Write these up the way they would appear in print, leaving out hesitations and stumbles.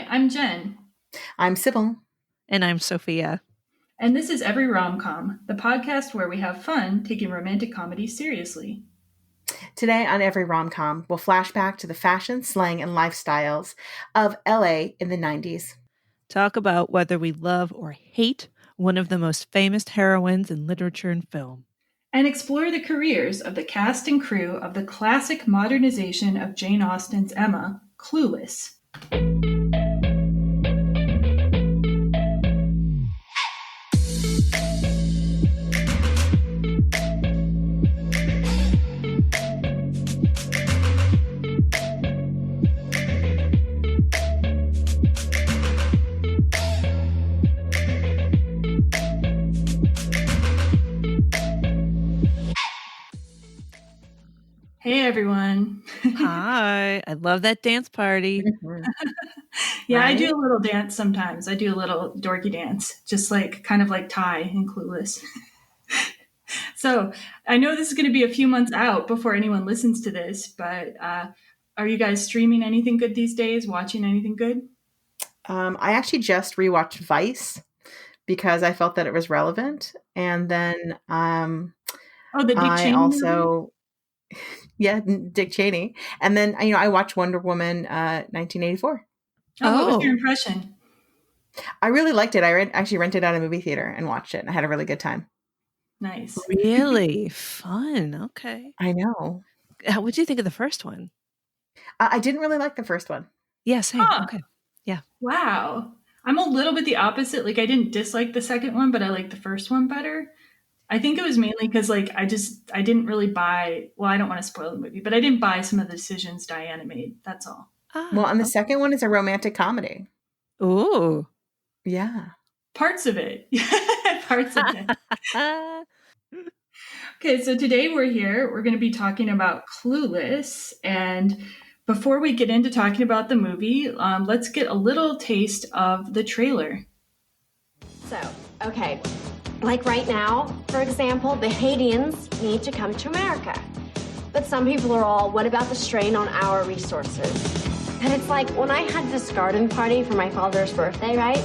I'm Jen. I'm Cybil. And I'm Sophia. And this is Every Rom Com, the podcast where we have fun taking romantic comedy seriously. Today on Every Rom Com, we'll flash back to the fashion, slang, and lifestyles of LA in the 90s. Talk about whether we love or hate one of the most famous heroines in literature and film. And explore the careers of the cast and crew of the classic modernization of Jane Austen's Emma, Clueless. Hey, everyone. Hi. I love that dance party. Yeah, Right? I do a little dance sometimes. I do a little dorky dance, just like kind of like Ty in Clueless. So I know this is going to be a few months out before anyone listens to this, but are you guys streaming anything good these days? Watching anything good? I actually just rewatched Vice because I felt that it was relevant. And then Oh, the Dick I Cheney also, yeah, Dick Cheney. And then, I watched Wonder Woman 1984. Oh, what was your impression? I really liked it. I actually rented out a movie theater and watched it. And I had a really good time. Nice. Really fun. Okay. I know. What did you think of the first one? I didn't really like the first one. Yeah, same. Huh. Okay. Yeah. Wow. I'm a little bit the opposite. Like I didn't dislike the second one, but I liked the first one better. I think it was mainly because like I didn't really buy, well, I don't want to spoil the movie, but I didn't buy some of the decisions Diana made. That's all. Well, and the second one is a romantic comedy. Ooh. Yeah. Parts of it. Parts of it. Okay, so today we're going to be talking about Clueless. And before we get into talking about the movie, let's get a little taste of the trailer. So, okay, like right now, for example, the Haitians need to come to America. But some people are all, what about the strain on our resources? And it's like, when I had this garden party for my father's birthday, right?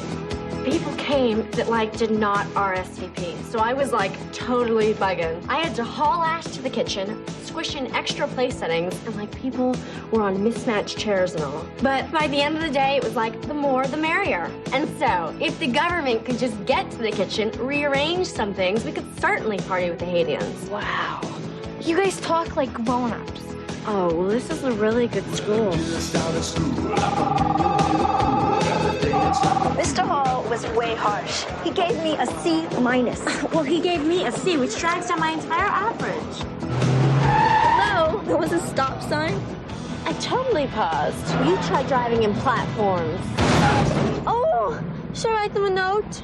People came that, like, did not RSVP. So I was, like, totally bugging. I had to haul ass to the kitchen, squish in extra place settings, and, like, people were on mismatched chairs and all. But by the end of the day, it was like, the more, the merrier. And so, if the government could just get to the kitchen, rearrange some things, we could certainly party with the Haitians. Wow. You guys talk like grown-ups. Oh, well, this is a really good school. Mr. Hall was way harsh. He gave me a C minus. Well, he gave me a C, which drags down my entire average. Hello? There was a stop sign? I totally paused. You try driving in platforms. Oh, should I write them a note?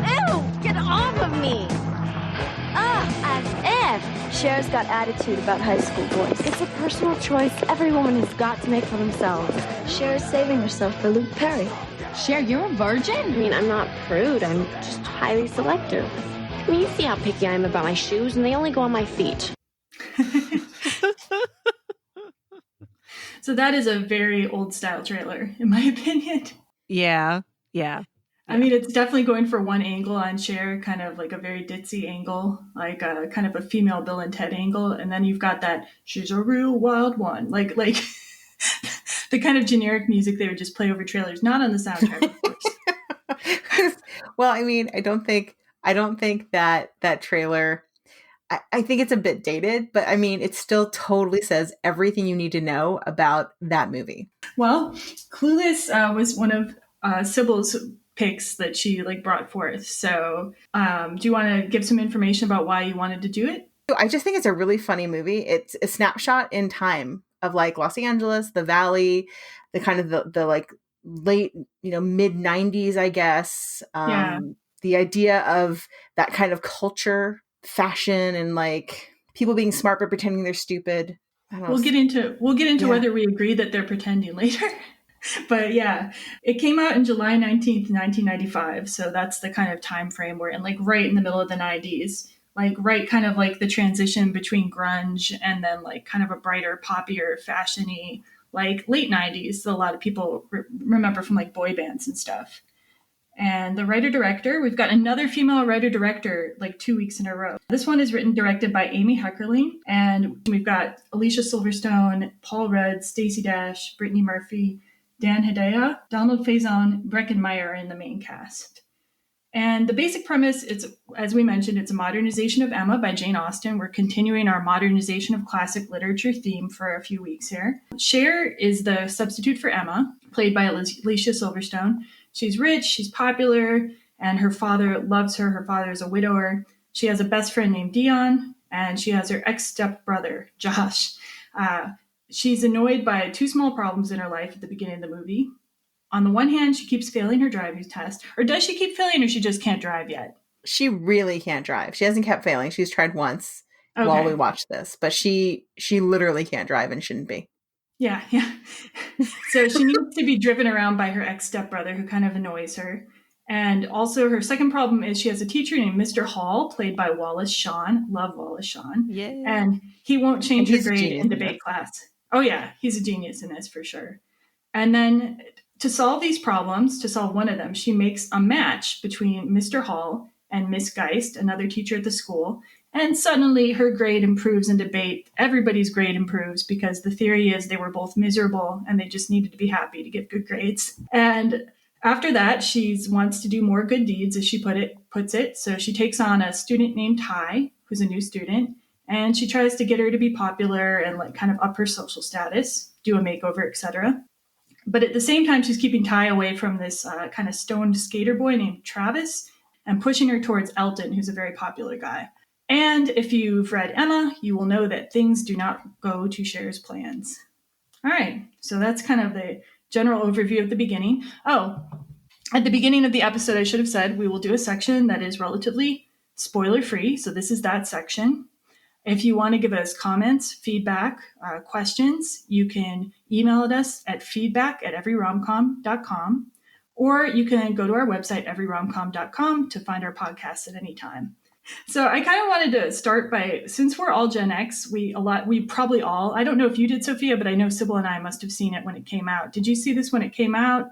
Ew! Get off of me! As if. Cher's got attitude about high school boys. It's a personal choice every woman has got to make for themselves. Cher's saving herself for Luke Perry. Cher, you're a virgin? I mean, I'm not prude. I'm just highly selective. I mean, you see how picky I am about my shoes, and they only go on my feet. So that is a very old style trailer, in my opinion. Yeah. I mean, it's definitely going for one angle on Cher, kind of like a very ditzy angle, like a kind of a female Bill and Ted angle. And then you've got that, she's a real wild one. Like the kind of generic music they would just play over trailers, not on the soundtrack, of course. Well, I mean, I don't think that trailer, I think it's a bit dated, but I mean, it still totally says everything you need to know about that movie. Well, Clueless was one of Cybil's picks that she like brought forth. So do you want to give some information about why you wanted to do it? I just think it's a really funny movie. It's a snapshot in time of like Los Angeles, the Valley, the kind of the like late, mid 90s, I guess. The idea of that kind of culture, fashion, and like people being smart but pretending they're stupid. We'll get into whether we agree that they're pretending later. But yeah, it came out in July 19th, 1995. So that's the kind of time frame we're in, like right in the middle of the 90s, like right kind of like the transition between grunge and then like kind of a brighter, poppier, fashion-y like late 90s. A lot of people remember from like boy bands and stuff. And the writer-director, we've got another female writer-director like 2 weeks in a row. This one is written directed by Amy Heckerling. And we've got Alicia Silverstone, Paul Rudd, Stacey Dash, Brittany Murphy, Dan Hedaya, Donald Faison, Breckin Meyer in the main cast. And the basic premise is, as we mentioned, it's a modernization of Emma by Jane Austen. We're continuing our modernization of classic literature theme for a few weeks here. Cher is the substitute for Emma, played by Alicia Silverstone. She's rich, she's popular, and her father loves her. Her father is a widower. She has a best friend named Dion, and she has her ex-stepbrother, Josh. She's annoyed by two small problems in her life at the beginning of the movie. On the one hand, she keeps failing her driving test. Or does she keep failing, or she just can't drive yet? She really can't drive. She hasn't kept failing. She's tried once while we watch this, but she literally can't drive and shouldn't be. Yeah. So she needs to be driven around by her ex-stepbrother, who kind of annoys her. And also her second problem is she has a teacher named Mr. Hall, played by Wallace Shawn. Love Wallace Shawn. Yeah. And he won't change her grade in debate class. Oh yeah, he's a genius in this for sure. And then to solve these problems, to solve one of them, she makes a match between Mr. Hall and Miss Geist, another teacher at the school. And suddenly her grade improves in debate. Everybody's grade improves because the theory is they were both miserable and they just needed to be happy to get good grades. And after that, she wants to do more good deeds, as she puts it. So she takes on a student named Ty, who's a new student, and she tries to get her to be popular and like kind of up her social status, do a makeover, etc. But at the same time, she's keeping Ty away from this kind of stoned skater boy named Travis and pushing her towards Elton, who's a very popular guy. And if you've read Emma, you will know that things do not go to Cher's plans. All right, so that's kind of the general overview of the beginning. Oh, at the beginning of the episode, I should have said we will do a section that is relatively spoiler-free. So this is that section. If you want to give us comments, feedback, questions, you can email us at feedback@everyromcom.com, or you can go to our website, everyromcom.com, to find our podcast at any time. So I kind of wanted to start by, since we're all Gen X, we probably all, I don't know if you did, Sophia, but I know Cybil and I must have seen it when it came out. Did you see this when it came out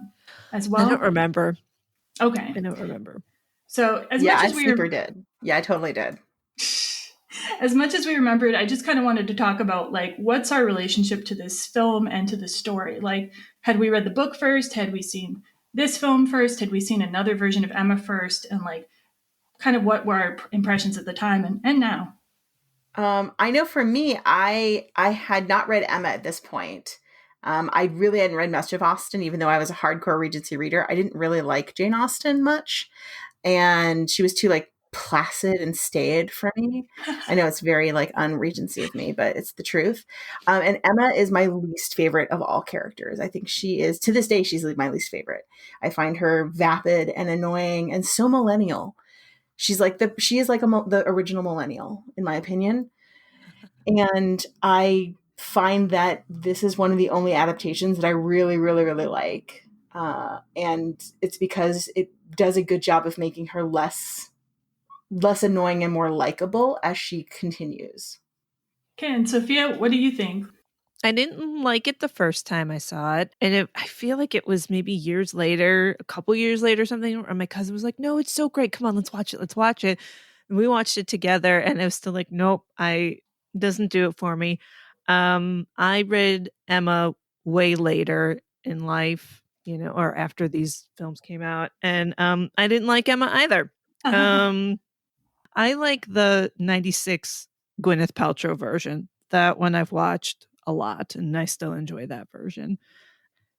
as well? I don't remember. Okay. I don't remember. So I did. Yeah, I totally did. As much as we remembered, I just kind of wanted to talk about like what's our relationship to this film and to the story. Like, had we read the book first? Had we seen this film first? Had we seen another version of Emma first? And like, kind of what were our impressions at the time and now? I know for me, I had not read Emma at this point. I really hadn't read much of Austen, even though I was a hardcore Regency reader. I didn't really like Jane Austen much, and she was too like placid and staid for me. I know it's very like un-Regency of me, but it's the truth. And Emma is my least favorite of all characters. I think she is, to this day, she's my least favorite. I find her vapid and annoying and so millennial. She is like the original millennial, in my opinion. And I find that this is one of the only adaptations that I really, really, really like. And it's because it does a good job of making her less annoying and more likable as she continues. Okay, and Sophia, what do you think? I didn't like it the first time I saw it. And I feel like it was maybe years later, a couple years later or something, or my cousin was like, no, it's so great. Come on, let's watch it. Let's watch it. And we watched it together and I was still like, nope, doesn't do it for me. I read Emma way later in life, or after these films came out. And I didn't like Emma either. I like the 96 Gwyneth Paltrow version. That one I've watched a lot and I still enjoy that version.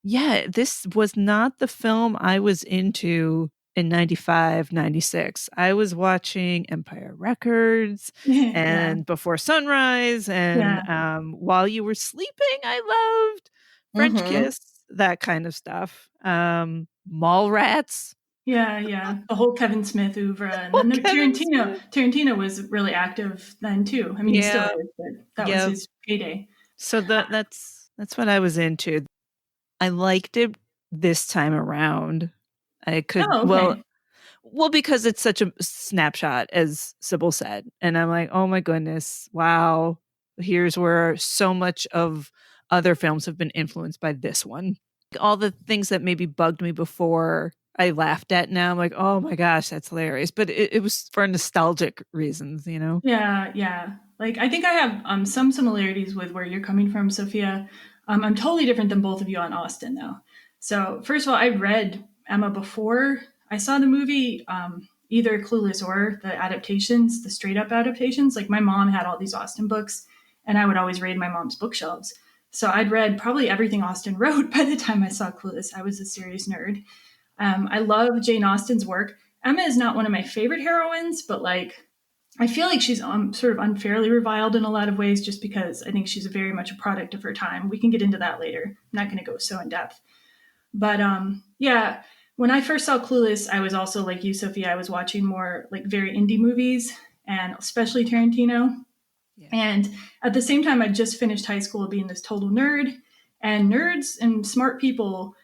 Yeah, this was not the film I was into in 95, 96. I was watching Empire Records and Before Sunrise and While You Were Sleeping, I loved French Kiss, that kind of stuff. Mallrats. Yeah. The whole Kevin Smith ouvre. And then Tarantino was really active then too. I mean, he still is, but that was his payday. So that's what I was into. I liked it this time around. I could, well, because it's such a snapshot, as Cybil said. And I'm like, oh my goodness, wow. Here's where so much of other films have been influenced by this one. All the things that maybe bugged me before, I laughed at now. I'm like, oh my gosh, that's hilarious. But it was for nostalgic reasons, you know? Yeah, yeah. Like, I think I have some similarities with where you're coming from, Sophia. I'm totally different than both of you on Austen, though. So, first of all, I read Emma before I saw the movie, either Clueless or the adaptations, the straight up adaptations. Like, my mom had all these Austen books, and I would always raid my mom's bookshelves. So, I'd read probably everything Austen wrote by the time I saw Clueless. I was a serious nerd. I love Jane Austen's work. Emma is not one of my favorite heroines, but like, I feel like she's sort of unfairly reviled in a lot of ways just because I think she's very much a product of her time. We can get into that later. I'm not going to go so in depth. But yeah, when I first saw Clueless, I was also like you, Sophia. I was watching more like very indie movies and especially Tarantino. Yeah. And at the same time, I just finished high school being this total nerd. And nerds and smart people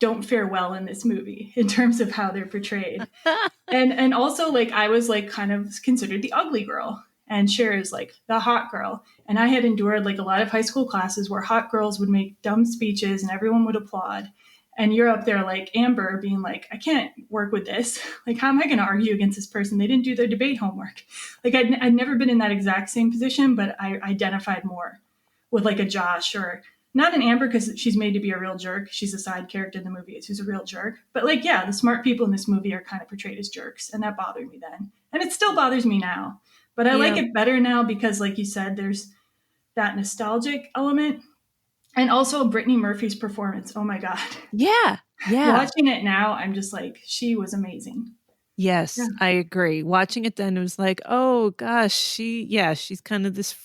don't fare well in this movie in terms of how they're portrayed. and also like I was like kind of considered the ugly girl and Cher is like the hot girl. And I had endured like a lot of high school classes where hot girls would make dumb speeches and everyone would applaud. And you're up there like Amber being like, I can't work with this. Like, how am I going to argue against this person? They didn't do their debate homework. Like I'd never been in that exact same position, but I identified more with like a Josh or not an Amber because she's made to be a real jerk. She's a side character in the movie who's a real jerk. But like, yeah, the smart people in this movie are kind of portrayed as jerks. And that bothered me then. And it still bothers me now. But I like it better now because, like you said, there's that nostalgic element. And also Brittany Murphy's performance. Oh my God. Yeah. Yeah. Watching it now, I'm just like, she was amazing. Yes, yeah. I agree. Watching it then, it was like, oh gosh, she's kind of this,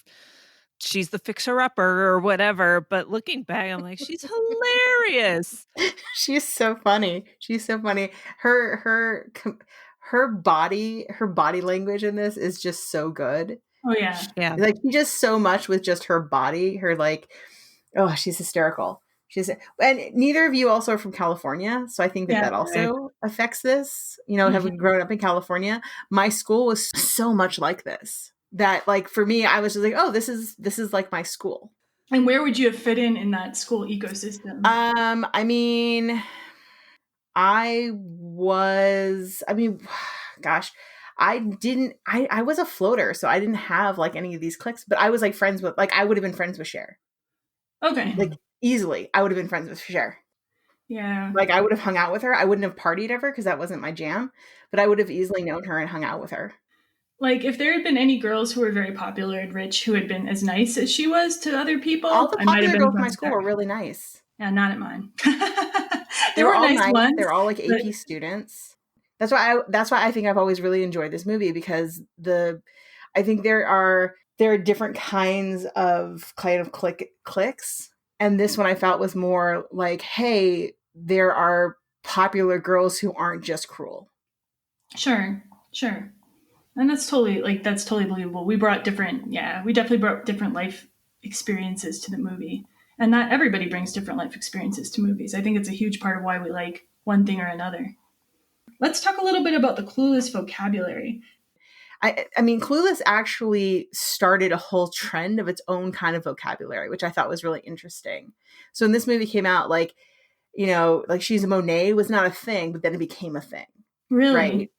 she's the fixer-upper or whatever. But looking back, I'm like, she's hilarious. She's so funny. She's so funny. Her body language in this is just so good. Oh yeah. Yeah. Like she does so much with just her body. Her like, oh, she's hysterical. And neither of you also are from California. So I think that also affects this, you know, having grown up in California. My school was so much like this that like, for me, I was just like, oh, this is like my school. And where would you have fit in that school ecosystem? I mean, gosh, I was a floater, so I didn't have like any of these cliques, but I was like friends with, like, I would have been friends with Cher. Okay. Like easily, I would have been friends with Cher. Yeah. Like I would have hung out with her. I wouldn't have partied ever because that wasn't my jam, but I would have easily known her and hung out with her. Like if there had been any girls who were very popular and rich who had been as nice as she was to other people, all the popular girls in my school were really nice. Yeah, not at mine. They were all nice ones. They're all like AP students. That's why I think I've always really enjoyed this movie because I think there are different kinds of kind of cliques. And this one I felt was more like, hey, there are popular girls who aren't just cruel. Sure. And that's totally believable. We definitely brought different life experiences to the movie. And not everybody brings different life experiences to movies. I think it's a huge part of why we like one thing or another. Let's talk a little bit about the Clueless vocabulary. I mean, Clueless actually started a whole trend of its own kind of vocabulary, which I thought was really interesting. So when this movie came out, like, you know, like She's a Monet was not a thing, but then it became a thing. Really? Right.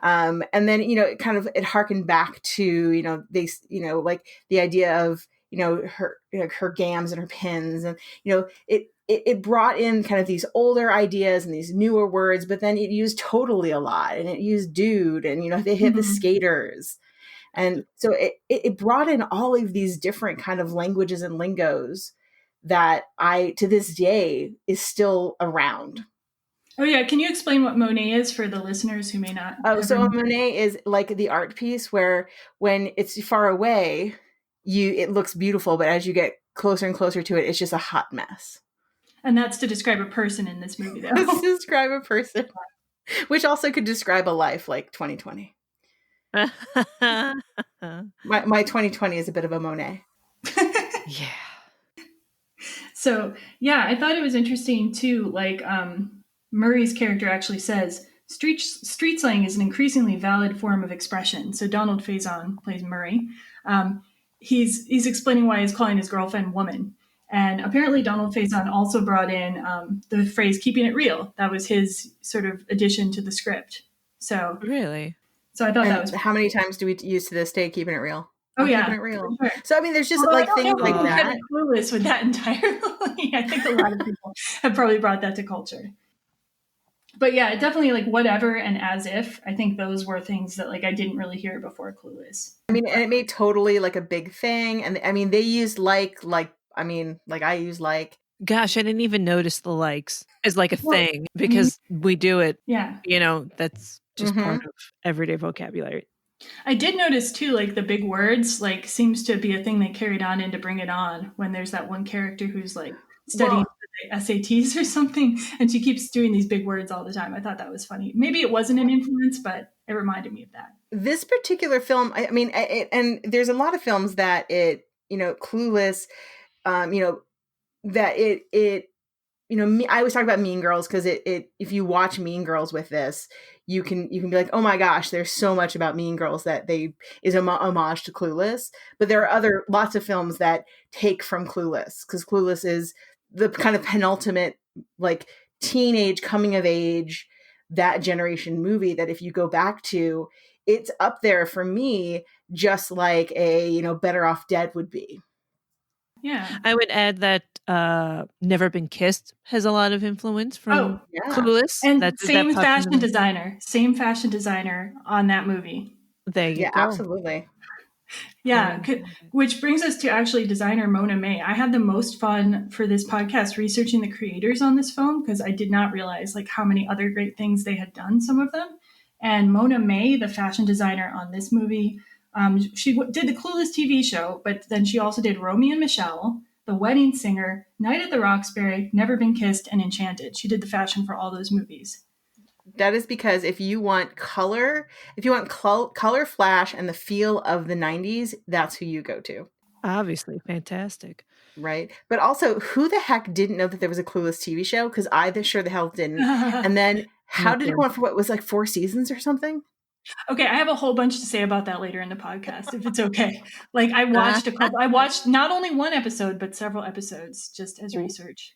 And then, you know, it harkened back to, you know, like the idea of, you know, her gams and her pins, and, you know, it brought in kind of these older ideas and these newer words, but then it used totally a lot, and it used dude, and, you know, they hit the skaters. And so it brought in all of these different kind of languages and lingos that to this day is still around. Oh yeah. Can you explain what Monet is for the listeners who may not? Oh, so a Monet is like the art piece where when it's far away, it looks beautiful, but as you get closer and closer to it, it's just a hot mess. And that's to describe a person in this movie, though. To describe a person, which also could describe a life like 2020. My 2020 is a bit of a Monet. Yeah. So yeah, I thought it was interesting too. Like Murray's character actually says, street slang is an increasingly valid form of expression. So Donald Faison plays Murray. He's explaining why he's calling his girlfriend woman. And apparently Donald Faison also brought in the phrase "keeping it real." That was his sort of addition to the script. So Really? So I thought And that was how many times do we use to this day keeping it real? Oh, yeah. Keeping it real. Sure. So I mean, there's just Although like I don't things know like if people that. get clueless with that entirely. I think a lot of people have probably brought that to culture. But yeah, definitely like whatever and as if. I think those were things that like I didn't really hear before Clueless. I mean, and it made totally like a big thing. And I mean, they used I use like. Gosh, I didn't even notice the likes as like a thing because we do it. Yeah. You know, that's just part of everyday vocabulary. I did notice too, like the big words, like seems to be a thing they carried on into Bring It On when there's that one character who's like studying the SATs or something, and she keeps doing these big words all the time. I thought that was funny. Maybe it wasn't an influence, but it reminded me of that. This particular film, I mean, and there's a lot of films that Clueless, that I always talk about Mean Girls because if you watch Mean Girls with this, you can be like, oh my gosh, there's so much about Mean Girls that is a homage to Clueless. But there are lots of films that take from Clueless because Clueless is the kind of penultimate like teenage coming of age, that generation movie that if you go back to, it's up there for me, just like a Better Off Dead would be. Yeah. I would add that Never Been Kissed has a lot of influence from Clueless. And same fashion designer on that movie. There you go. Absolutely. Yeah, which brings us to actually designer Mona May. I had the most fun for this podcast researching the creators on this film because I did not realize like how many other great things they had done, some of them. And Mona May, the fashion designer on this movie, she did the Clueless TV show, but then she also did Romy and Michelle, The Wedding Singer, Night at the Roxbury, Never Been Kissed, and Enchanted. She did the fashion for all those movies. That is because if you want color flash and the feel of the 90s, that's who you go to. Obviously, fantastic. Right. But also, who the heck didn't know that there was a Clueless TV show? Because I sure the hell didn't. And then how did it go on for what was like 4 seasons or something? Okay, I have a whole bunch to say about that later in the podcast, if it's okay. Like I watched not only one episode, but several episodes just as research.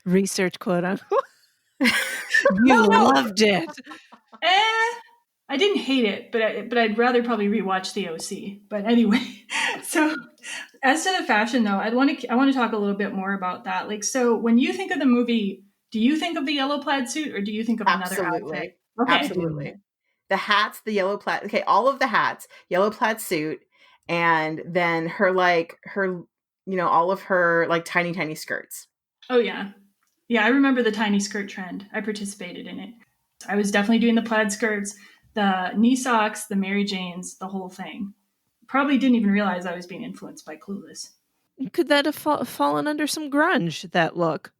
Research, quote unquote. You loved it. I didn't hate it, but I'd rather probably rewatch the OC. But anyway, so as to the fashion though, I want to talk a little bit more about that. Like, so when you think of the movie, do you think of the yellow plaid suit or do you think of another outfit? Okay. Absolutely. The hats, the yellow plaid. Okay, all of the hats, yellow plaid suit, and then all of her like tiny skirts. Oh yeah. Yeah, I remember the tiny skirt trend. I participated in it. I was definitely doing the plaid skirts, the knee socks, the Mary Janes, the whole thing. Probably didn't even realize I was being influenced by Clueless. Could that have fallen under some grunge, that look?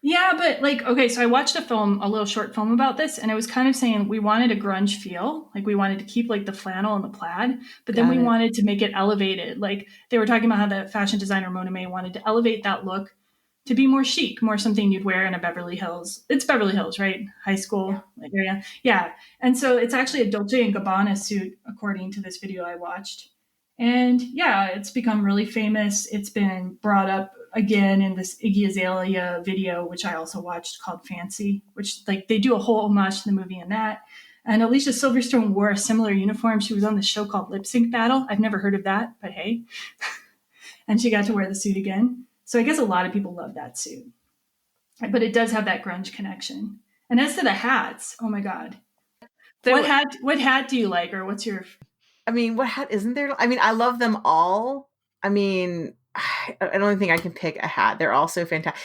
Yeah, but like, okay, so I watched a little short film about this, and it was kind of saying we wanted a grunge feel. Like we wanted to keep like the flannel and the plaid, but then we wanted to make it elevated. Like they were talking about how the fashion designer Mona May wanted to elevate that look to be more chic, more something you'd wear in a Beverly Hills. It's Beverly Hills, right? High school area. Yeah. And so it's actually a Dolce & Gabbana suit, according to this video I watched. And yeah, it's become really famous. It's been brought up again in this Iggy Azalea video, which I also watched called Fancy, which like they do a whole homage to the movie in that. And Alicia Silverstone wore a similar uniform. She was on the show called Lip Sync Battle. I've never heard of that, but hey. And she got to wear the suit again. So I guess a lot of people love that suit. But it does have that grunge connection. And as to the hats, oh my God. What hat do you like, or what's your... I mean, what hat isn't there? I mean, I love them all. I mean, I don't think I can pick a hat. They're all so fantastic.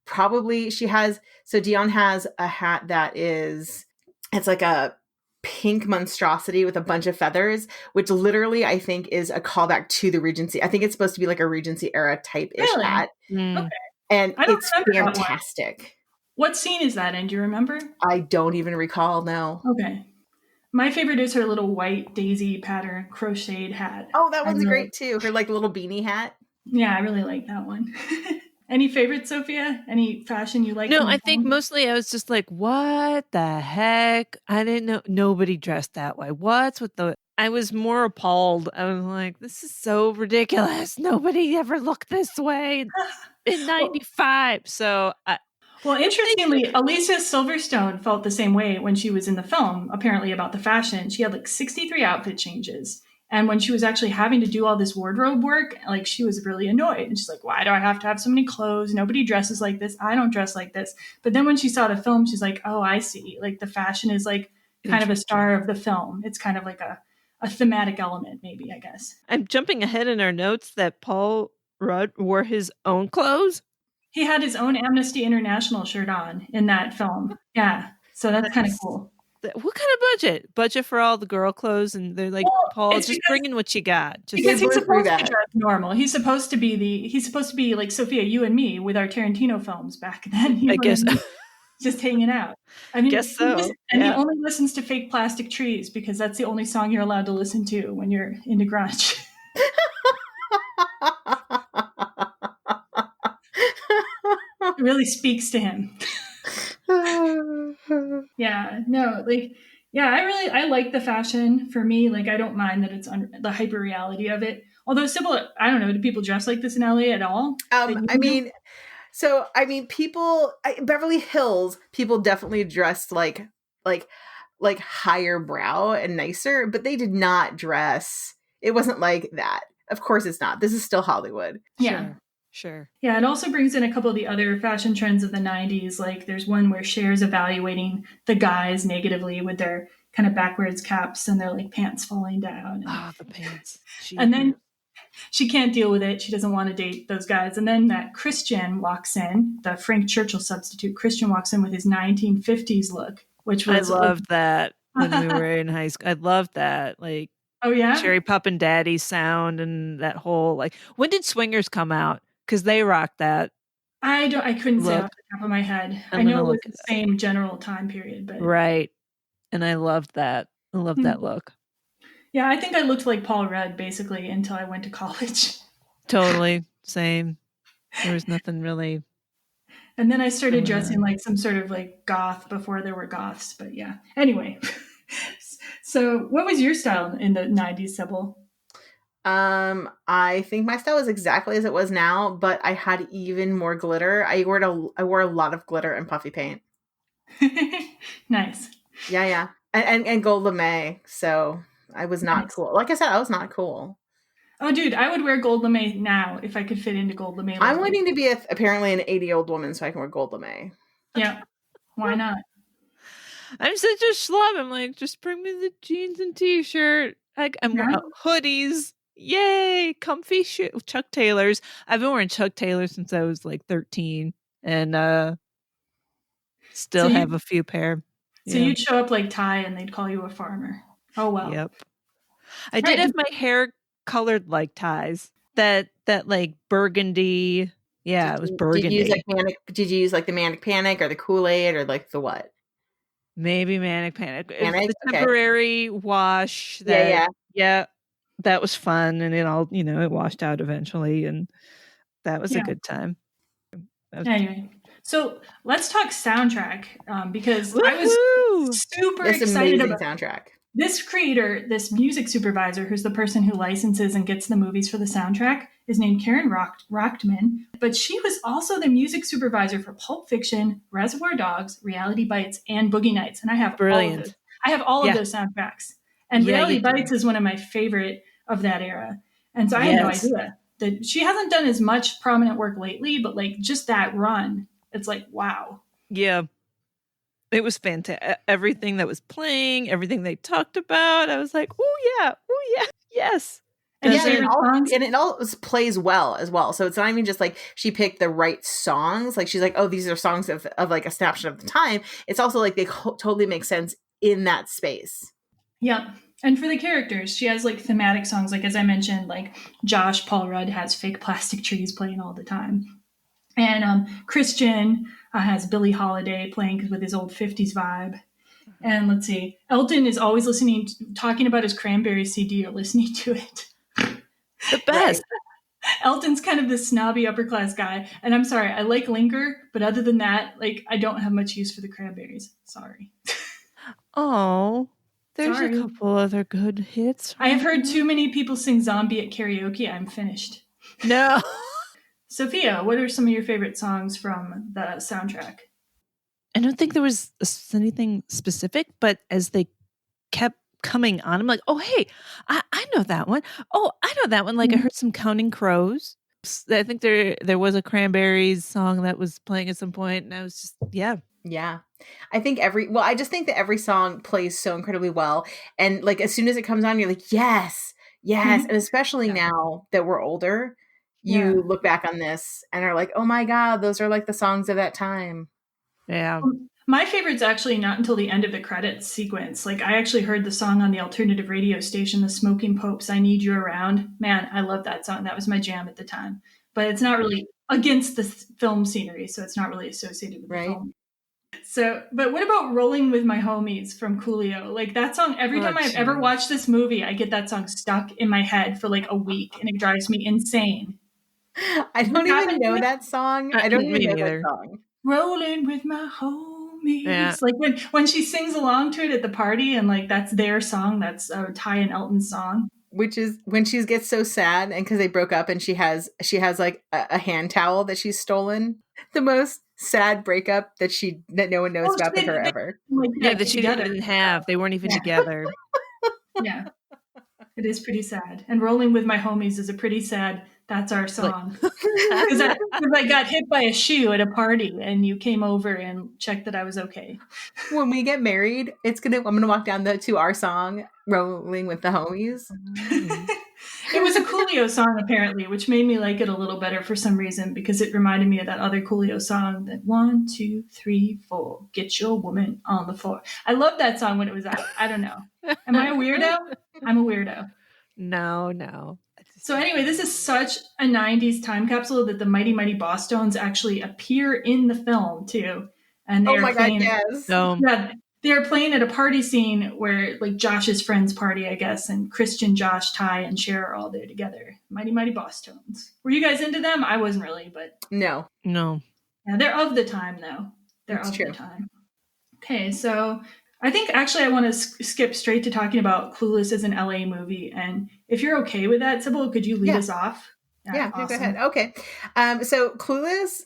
Probably Dion has a hat that it's like a pink monstrosity with a bunch of feathers, which literally I think is a callback to the Regency. I think it's supposed to be like a Regency era type-ish hat. Okay. And it's fantastic. What scene is that in? Do you remember? I don't even recall, no. Okay. My favorite is her little white daisy pattern crocheted hat. Oh, that one's great too. Her like little beanie hat. Yeah, I really like that one. Any favorites, Sophia? Any fashion you like? No, I think mostly I was just like, what the heck? I didn't know nobody dressed that way. What's with the I was more appalled. I was like, this is so ridiculous. Nobody ever looked this way in 95. So well, interestingly, Alicia Silverstone felt the same way when she was in the film, apparently, about the fashion. She had like 63 outfit changes. And when she was actually having to do all this wardrobe work, like she was really annoyed. And she's like, why do I have to have so many clothes? Nobody dresses like this. I don't dress like this. But then when she saw the film, she's like, oh, I see. Like the fashion is like kind of a star of the film. It's kind of like a thematic element, maybe, I guess. I'm jumping ahead in our notes that Paul Rudd wore his own clothes. He had his own Amnesty International shirt on in that film. Yeah. So that's kind of cool. What kind of budget for all the girl clothes? And they're like, well, Paul, just bring in what you got. Because he's supposed to dress normal. He's supposed to be like Sophia, you and me with our Tarantino films back then. I guess. Just hanging out. I mean, guess so. He only listens to Fake Plastic Trees because that's the only song you're allowed to listen to when you're into grunge. It really speaks to him. I like the fashion. For me, like, I don't mind that it's the hyper reality of it. Although, Cybil, I don't know, do people dress like this in LA at all? Beverly Hills, people definitely dressed like higher brow and nicer, but they did not dress. It wasn't like that. Of course it's not. This is still Hollywood. Yeah. Sure. Yeah, it also brings in a couple of the other fashion trends of the 90s. Like there's one where Cher's evaluating the guys negatively with their kind of backwards caps and their like pants falling down. The pants. And then she can't deal with it. She doesn't want to date those guys. And then that Christian walks in, the Frank Churchill substitute. Christian walks in with his 1950s look, which was... I loved that when we were in high school. I loved that. Like, oh, yeah? Cherry Pup and Daddy sound and that whole, like, when did Swingers come out? Because they rocked that. I couldn't say off the top of my head. I know it was the same general time period, but... Right. And I loved that. I loved that look. Yeah, I think I looked like Paul Rudd basically until I went to college. Totally. Same. There was nothing really. And then I started dressing like some sort of like goth before there were goths. But yeah. Anyway. So what was your style in the 90s, Cybil? I think my style was exactly as it was now, but I had even more glitter. I wore a lot of glitter and puffy paint. Nice. Yeah. And gold lame. So I was not cool. Like I said, I was not cool. Oh, dude, I would wear gold lame now if I could fit into gold lame. I'm waiting to be apparently an 80-year-old woman so I can wear gold lame. Yeah. Why not? I'm such a schlub. I'm like, just bring me the jeans and t-shirt. I'm wearing hoodies. Yay. Comfy Chuck Taylors. I've been wearing Chuck Taylors since I was like 13 and still have a few pair. So you'd show up like Ty and they'd call you a farmer. Oh, well. Yep. I did have my hair colored like Ty's. That like burgundy. Yeah, it was burgundy. Did you use like the Manic Panic or the Kool-Aid or like the what? Maybe Manic Panic. The temporary wash. Yeah. That was fun, and it all, it washed out eventually, and that was a good time. Anyway, so let's talk soundtrack because I was super excited about soundtrack. This creator, this music supervisor, who's the person who licenses and gets the movies for the soundtrack, is named Karen Rochtman. But she was also the music supervisor for Pulp Fiction, Reservoir Dogs, Reality Bites, and Boogie Nights. And I have brilliant. I have all of those soundtracks. And Reality Bites is one of my favorite of that era. And so I had no idea that she hasn't done as much prominent work lately, but like just that run, it's like, wow. Yeah. It was fantastic. Everything that was playing, everything they talked about, I was like, oh yeah, yes. And it all plays well as well. So it's not even just like she picked the right songs. Like she's like, oh, these are songs of like a snapshot of the time. It's also like they totally make sense in that space. Yeah. And for the characters, she has like thematic songs. Like, as I mentioned, like Josh Paul Rudd has Fake Plastic Trees playing all the time. And Christian has Billie Holiday playing with his old 50s vibe. And let's see, Elton is always talking about his Cranberry CD or listening to it. The best. Right. Elton's kind of this snobby upper class guy. And I'm sorry, I like Linger, but other than that, like I don't have much use for the Cranberries. Sorry. Oh. There's Sorry. a couple other good hits. I have heard too many people sing Zombie at karaoke. I'm finished. No. Sophia, what are some of your favorite songs from the soundtrack? I don't think there was anything specific, but as they kept coming on, I'm like, oh, hey, I know that one. Oh, I know that one. Like I heard some Counting Crows. I think there was a Cranberries song that was playing at some point, and I was just, yeah. Yeah. I just think that every song plays so incredibly well. And like, as soon as it comes on, you're like, yes, yes. Mhm. And especially now that we're older, you look back on this and are like, oh my God, those are like the songs of that time. Yeah. My favorite's actually not until the end of the credits sequence. Like, I actually heard the song on the alternative radio station, The Smoking Popes, I Need You Around. Man, I love that song. That was my jam at the time. But it's not really against the film scenery, so it's not really associated with the film. So, but what about Rolling with My Homies from Coolio? Like, that song, every time I've ever watched this movie, I get that song stuck in my head for like a week, and it drives me insane. I don't even know that song. I don't even know either. that song. Rolling with my homies. Yeah. Like when she sings along to it at the party, and like that's their song. That's Ty and Elton's song. Which is when she gets so sad, and because they broke up, and she has like a hand towel that she's stolen. The most sad breakup that no one knows about with her ever. That she didn't have. They weren't even together. Yeah, it is pretty sad. And Rolling with My Homies is a pretty sad. That's our song. Because I got hit by a shoe at a party, and you came over and checked that I was okay. When we get married, I'm gonna walk down to our song, Rolling with the Homies. It was a Coolio song, apparently, which made me like it a little better for some reason, because it reminded me of that other Coolio song, that 1, 2, 3, 4, get your woman on the floor. I loved that song when it was out. I don't know. Am I a weirdo? I'm a weirdo. No. So anyway, this is such a 90s time capsule that the Mighty Mighty Bosstones actually appear in the film too. And oh my God, yes. Yeah, they're playing at a party scene where like Josh's friend's party, I guess, and Christian, Josh, Ty, and Cher are all there together. Mighty Mighty Bosstones. Were you guys into them? I wasn't really, but no. Yeah, they're of the time though. That's true. The time. Okay, so I think actually I want to skip straight to talking about Clueless as an LA movie. And if you're okay with that, Cybil, could you lead us off? Yeah, awesome. Go ahead. Okay. So Clueless,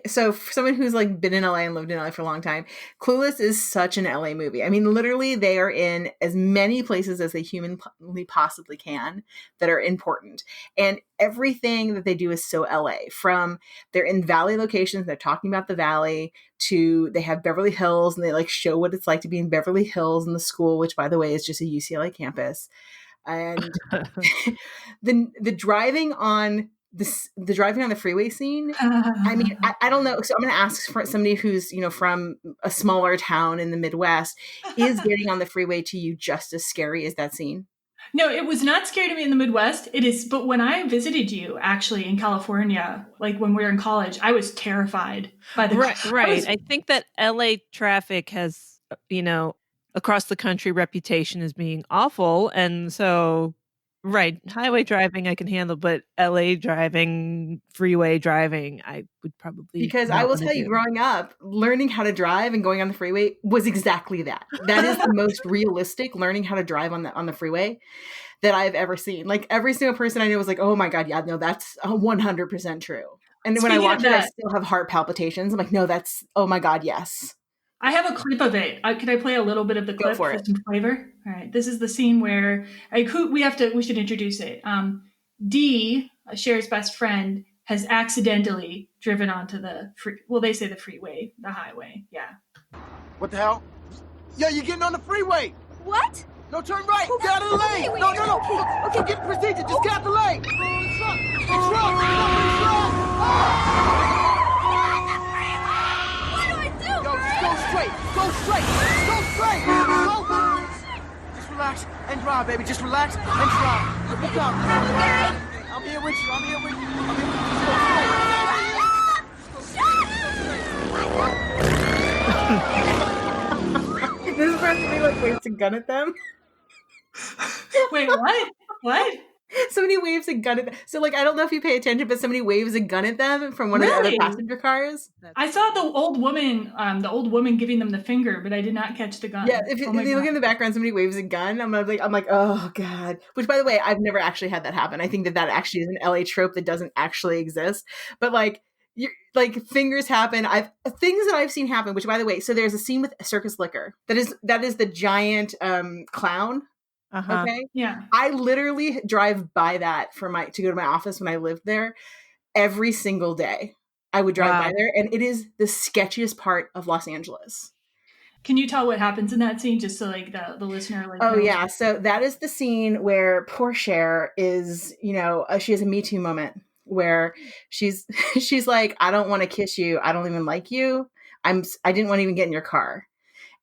so for someone who's like been in LA and lived in LA for a long time, Clueless is such an LA movie. I mean, literally they are in as many places as they humanly possibly can that are important. And everything that they do is so LA. From they're in valley locations, they're talking about the valley, to they have Beverly Hills, and they like show what it's like to be in Beverly Hills in the school, which by the way is just a UCLA campus. And the driving on the freeway scene. I mean, I don't know. So I'm going to ask for somebody who's, from a smaller town in the Midwest, is getting on the freeway to you just as scary as that scene? No, it was not scary to me in the Midwest. It is, but when I visited you actually in California, like when we were in college, I was terrified by the right. I think that LA traffic has, across the country reputation as being awful, and so highway driving I can handle, but LA driving, freeway driving, I would probably, because I will tell you, growing up, learning how to drive and going on the freeway was exactly that. That is the most realistic learning how to drive on the freeway that I've ever seen. Like every single person I know was like, oh my God, yeah, no, that's 100% true. And when I watch it, I still have heart palpitations. I'm like, no, that's, oh my God, yes. I have a clip of it. Could I play a little bit of the clip for some flavor? All right. This is the scene where we should introduce it. Dee, Cher's best friend, has accidentally driven onto the they say the freeway, the highway. Yeah. What the hell? Yo, you're getting on the freeway. What? No, turn right. Get out of the lane. Wait, No. okay. Get the procedure. Just get out the lane. Truck. Go straight. Go. Just relax and drive, baby. Just relax and drive. Look out. I'm here with you. This person be like waits a gun at them. Wait, what? What? Somebody waves a gun at them. So, like, I don't know if you pay attention, but somebody waves a gun at them from one of the other passenger cars. I saw the old woman giving them the finger, but I did not catch the gun. Yeah, if you look in the background, somebody waves a gun. I'm like, oh God. Which, by the way, I've never actually had that happen. I think that actually is an LA trope that doesn't actually exist. But like, fingers happen. Things that I've seen happen. Which, by the way, so there's a scene with Circus Liquor that is the giant clown. Uh-huh. Okay. Yeah. I literally drive by that to go to my office when I lived there every single day. I would drive by there, and it is the sketchiest part of Los Angeles. Can you tell what happens in that scene, just so like the listener like? Oh yeah, so that is the scene where poor Cher is, she has a Me Too moment where she's like, I don't want to kiss you, I don't even like you, I didn't want to even get in your car,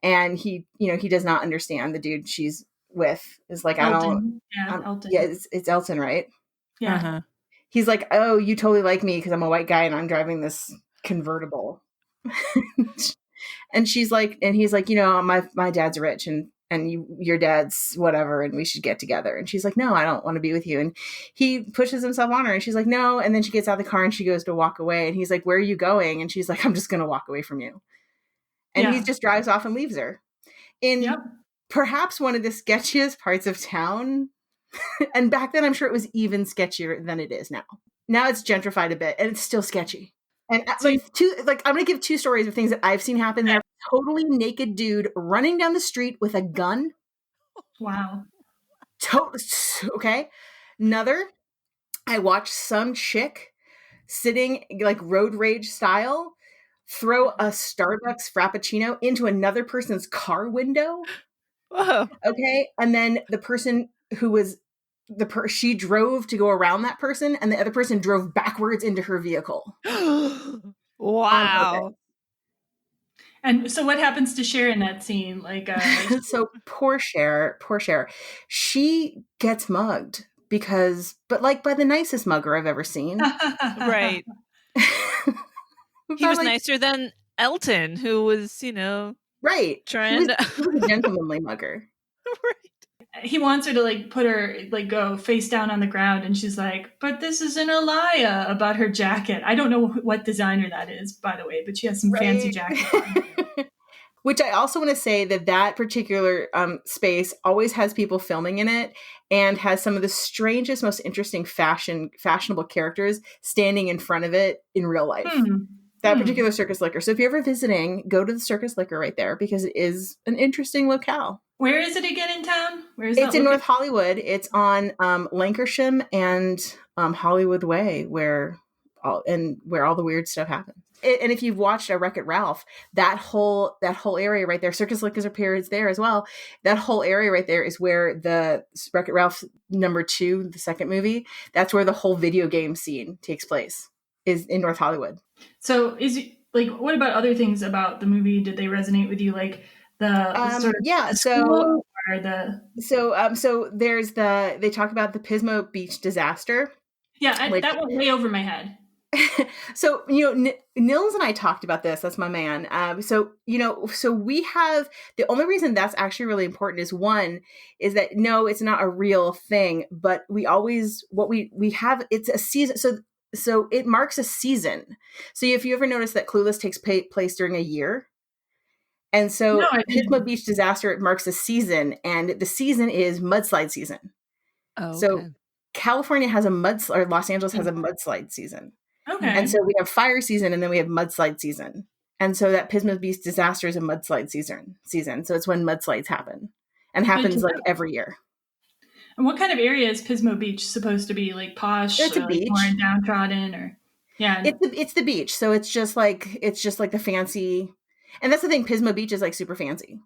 and he does not understand the dude she's with is like, Elton. Elton. Yeah, it's Elton, right? Yeah. Uh-huh. He's like, oh, you totally like me because I'm a white guy and I'm driving this convertible. And she's like, and he's like, my dad's rich and your dad's whatever, and we should get together. And she's like, no, I don't want to be with you. And he pushes himself on her, and she's like, no. And then she gets out of the car and she goes to walk away. And he's like, where are you going? And she's like, I'm just going to walk away from you. And he just drives off and leaves her in perhaps one of the sketchiest parts of town. And back then, I'm sure it was even sketchier than it is now. Now it's gentrified a bit, and it's still sketchy. And I'm going to give two stories of things that I've seen happen there. Totally naked dude running down the street with a gun. Wow. Okay. Another, I watched some chick sitting like road rage style throw a Starbucks Frappuccino into another person's car window. Whoa. Okay. And then the person who was she drove to go around that person, and the other person drove backwards into her vehicle. Wow. And so what happens to Cher in that scene? So poor Cher, she gets mugged but like by the nicest mugger I've ever seen. Right. He was nicer than Elton, who was, right. Trying he was a gentlemanly mugger. Right. He wants her to put her go face down on the ground, and she's like, but this is an Alaya about her jacket. I don't know what designer that is, by the way, but she has some fancy jacket on. Which I also want to say that particular space always has people filming in it and has some of the strangest, most interesting fashionable characters standing in front of it in real life. That particular Circus Liquor. So if you're ever visiting, go to the Circus Liquor right there, because it is an interesting locale. Where is it again in town? It's in North Hollywood. It's on Lankershim and Hollywood Way, where all the weird stuff happens. And if you've watched Wreck-It Ralph, that whole area right there, Circus Liquors appears there as well. That whole area right there is where the Wreck-It Ralph #2, the second movie, that's where the whole video game scene takes place, is in North Hollywood. So is it what about other things about the movie? Did they resonate with you? Like the sort of so there's they talk about the Pismo Beach disaster. Yeah, that went way over my head. So, Nils and I talked about this. That's my man. So we have, the only reason that's actually really important is that no, it's not a real thing, but we have, it's a season. So it marks a season. So if you ever notice that Clueless takes place during a year, and so Pismo Beach disaster, it marks a season, and the season is mudslide season. Oh, okay. So California has or Los Angeles has a mudslide season. Okay. And so we have fire season, and then we have mudslide season. And so that Pismo Beach disaster is a mudslide season. So it's when mudslides happen, and happens every year. And what kind of area is Pismo Beach supposed to be? Like posh? It's a beach. More downtrodden, or yeah. It's the beach. So it's just like the fancy, and that's the thing. Pismo Beach is like super fancy.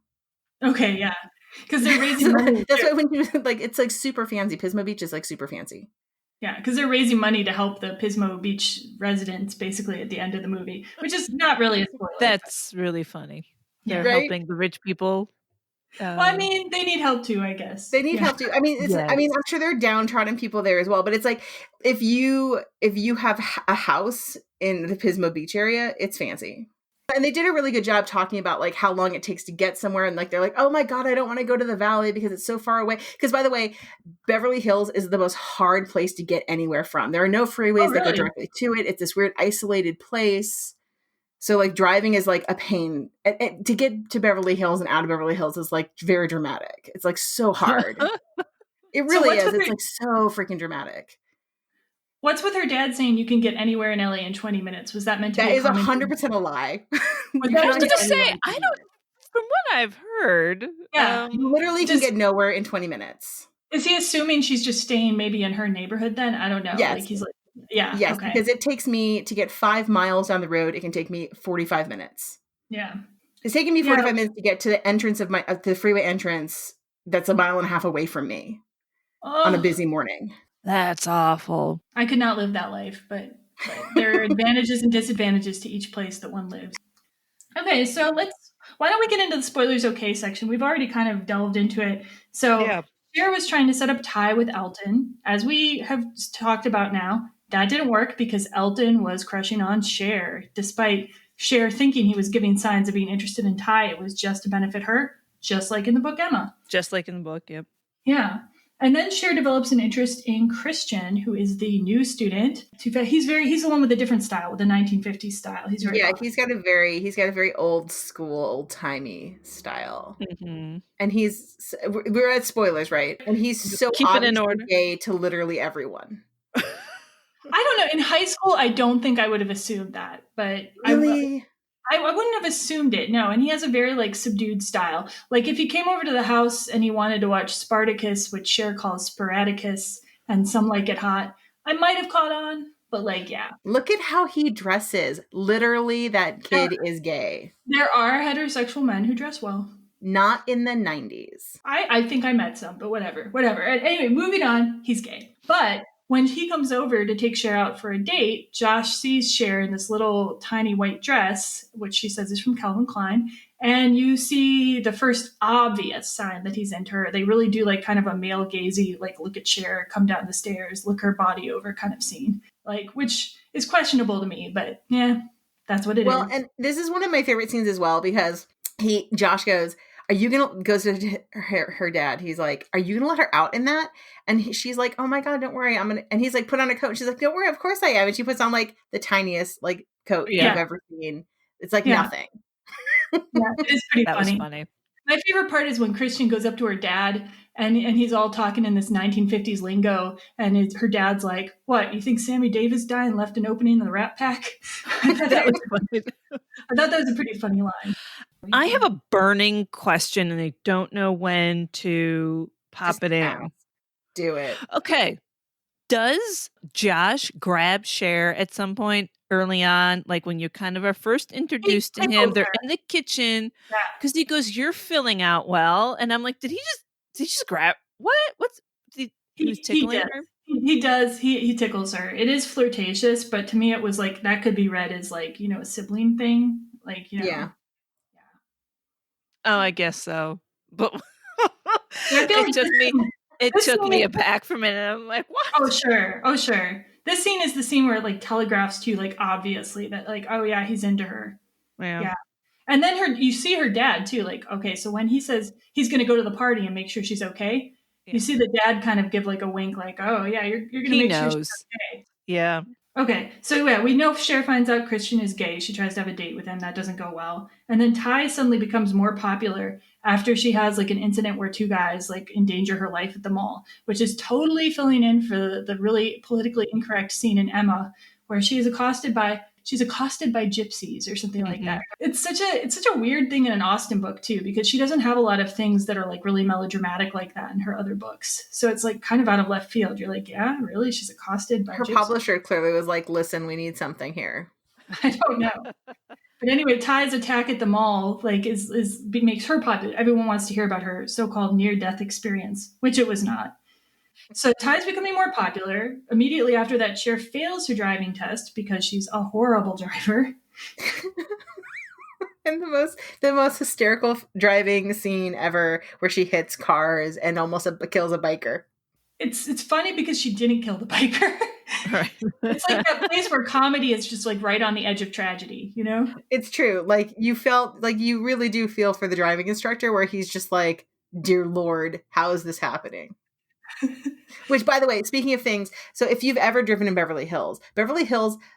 Okay, yeah, because they're raising money. That's why when you it's like super fancy. Pismo Beach is like super fancy. Yeah, because they're raising money to help the Pismo Beach residents, basically at the end of the movie, which is not really a spoiler. That's really funny. They're right? helping the rich people. Well, I mean, they need help too, I guess. They need help too. I mean, I'm sure there are downtrodden people there as well. But it's like if you have a house in the Pismo Beach area, it's fancy. And they did a really good job talking about like how long it takes to get somewhere. And like, they're like, oh my God, I don't want to go to the valley because it's so far away. Because by the way, Beverly Hills is the most hard place to get anywhere from. There are no freeways that go directly to it. It's this weird isolated place. So like driving is like a pain. To get to Beverly Hills and out of Beverly Hills is like very dramatic. It's like so hard. It really is. It's like so freaking dramatic. What's with her dad saying you can get anywhere in LA in 20 minutes? Was that meant to be a 100% a lie. I was going to say, I don't, from what I've heard. Yeah. You literally can get nowhere in 20 minutes. Is he assuming she's just staying maybe in her neighborhood then? I don't know. Yes. Like he's like, yeah. Yes, okay. Because it takes me to get 5 miles down the road. It can take me 45 minutes. Yeah. It's taking me 45 minutes to get to the entrance of the freeway entrance that's a mile and a half away from me on a busy morning. That's awful. I could not live that life, but there are advantages and disadvantages to each place that one lives. Okay, so why don't we get into the spoilers okay section? We've already kind of delved into it. So Cher was trying to set up Ty with Elton. As we have talked about now, that didn't work because Elton was crushing on Cher. Despite Cher thinking he was giving signs of being interested in Ty, it was just to benefit her, just like in the book Emma. Just like in the book, yep. Yeah. And then Cher develops an interest in Christian, who is the new student. He's the one with a different style, with the 1950s style. He's he's got a very old school, old timey style. Mm-hmm. And we're at spoilers, right? And he's so obviously gay to literally everyone. I don't know. In high school, I don't think I would have assumed that, but really. I wouldn't have assumed it, no. And he has a very, like, subdued style. Like, if he came over to the house and he wanted to watch Spartacus, which Cher calls Sporadicus, and Some Like It Hot, I might have caught on, but, like, yeah. Look at how he dresses. Literally, that kid is gay. There are heterosexual men who dress well. Not in the 90s. I think I met some, but whatever. Anyway, moving on, he's gay. But when he comes over to take Cher out for a date, Josh sees Cher in this little tiny white dress, which she says is from Calvin Klein. And you see the first obvious sign that he's into her. They really do like kind of a male gazy, like look at Cher, come down the stairs, look her body over kind of scene. Like, which is questionable to me, but yeah, that's what it is. Well, and this is one of my favorite scenes as well, because Josh goes to her dad. He's like, are you going to let her out in that? And she's like, oh my God, don't worry. And he's like, put on a coat. And she's like, don't worry. Of course I am. And she puts on like the tiniest like coat you've ever seen. It's like nothing. Yeah, it is pretty that funny. Was funny. My favorite part is when Christian goes up to her dad and he's all talking in this 1950s lingo. And her dad's like, what, you think Sammy Davis died and left an opening in the Rat Pack? I thought that was a pretty funny line. I have a burning question and I don't know when to pop it in. Do it. Okay. Does Josh grab Cher at some point early on? Like when you kind of are first introduced to him, they're in the kitchen because he goes, you're filling out well. And I'm like, did he just grab he was tickling her? He does. He tickles her. It is flirtatious, but to me it was like that could be read as like, a sibling thing. Like, Yeah. Oh, I guess so. But it took me aback for a minute. I'm like, what? Oh, sure. This scene is the scene where it like telegraphs to you, like, obviously that like, oh yeah, he's into her. Yeah. And then you see her dad too. Like, okay, so when he says he's going to go to the party and make sure she's okay, you see the dad kind of give like a wink, like, oh yeah, you're going to make sure she's okay. Yeah. Okay, so yeah, we know Cher finds out Christian is gay. She tries to have a date with him. That doesn't go well. And then Ty suddenly becomes more popular after she has like an incident where two guys like endanger her life at the mall, which is totally filling in for the really politically incorrect scene in Emma where she's accosted by gypsies or something like that. It's such a weird thing in an Austen book too, because she doesn't have a lot of things that are like really melodramatic like that in her other books. So it's like kind of out of left field. You're like, yeah, really? She's accosted by her gypsies? Publisher clearly was like, listen, we need something here. I don't know. But anyway, Ty's attack at the mall like makes her popular. Everyone wants to hear about her so-called near-death experience, which it was not. So Ty's becoming more popular. Immediately after that, Cher fails her driving test because she's a horrible driver. And the most hysterical driving scene ever, where she hits cars and almost kills a biker. It's funny because she didn't kill the biker. Right. It's like that place where comedy is just like right on the edge of tragedy, you know? It's true. Like you felt like you really do feel for the driving instructor where he's just like, dear Lord, how is this happening? Which, by the way, speaking of things, so if you've ever driven in Beverly Hills,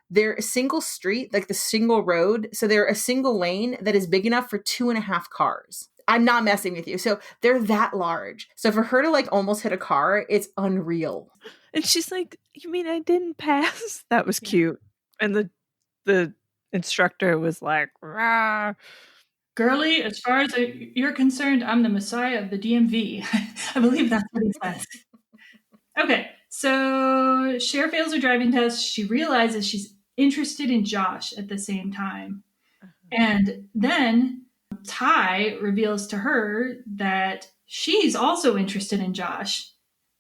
they're a single street, like the single road. So they're a single lane that is big enough for 2.5 cars. I'm not messing with you. So they're that large. So for her to like almost hit a car, it's unreal. And she's like, "You mean I didn't pass?" That was cute. And the instructor was like, "Rah." Girlie, as far as you're concerned, I'm the messiah of the DMV. I believe that's what he says. Okay, so Cher fails her driving test. She realizes she's interested in Josh at the same time. And then Ty reveals to her that she's also interested in Josh.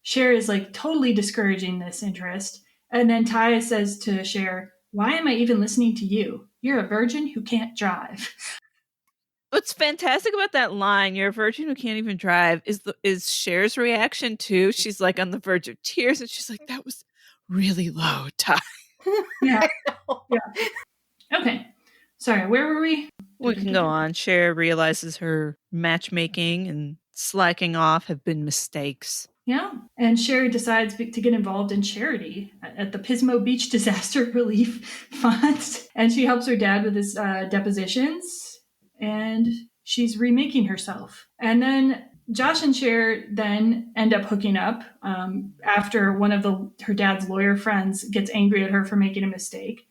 Cher is like totally discouraging this interest. And then Ty says to Cher, "Why am I even listening to you? You're a virgin who can't drive." What's fantastic about that line, "You're a virgin who can't even drive," is Cher's reaction too. She's like on the verge of tears, and she's like, "That was really low, Ty." Yeah. Yeah. Okay. Sorry, where were we? We can go on. Cher realizes her matchmaking and slacking off have been mistakes. Yeah. And Cher decides to get involved in charity at the Pismo Beach Disaster Relief Fund. And she helps her dad with his depositions. And she's remaking herself. And then Josh and Cher then end up hooking up after one of her dad's lawyer friends gets angry at her for making a mistake.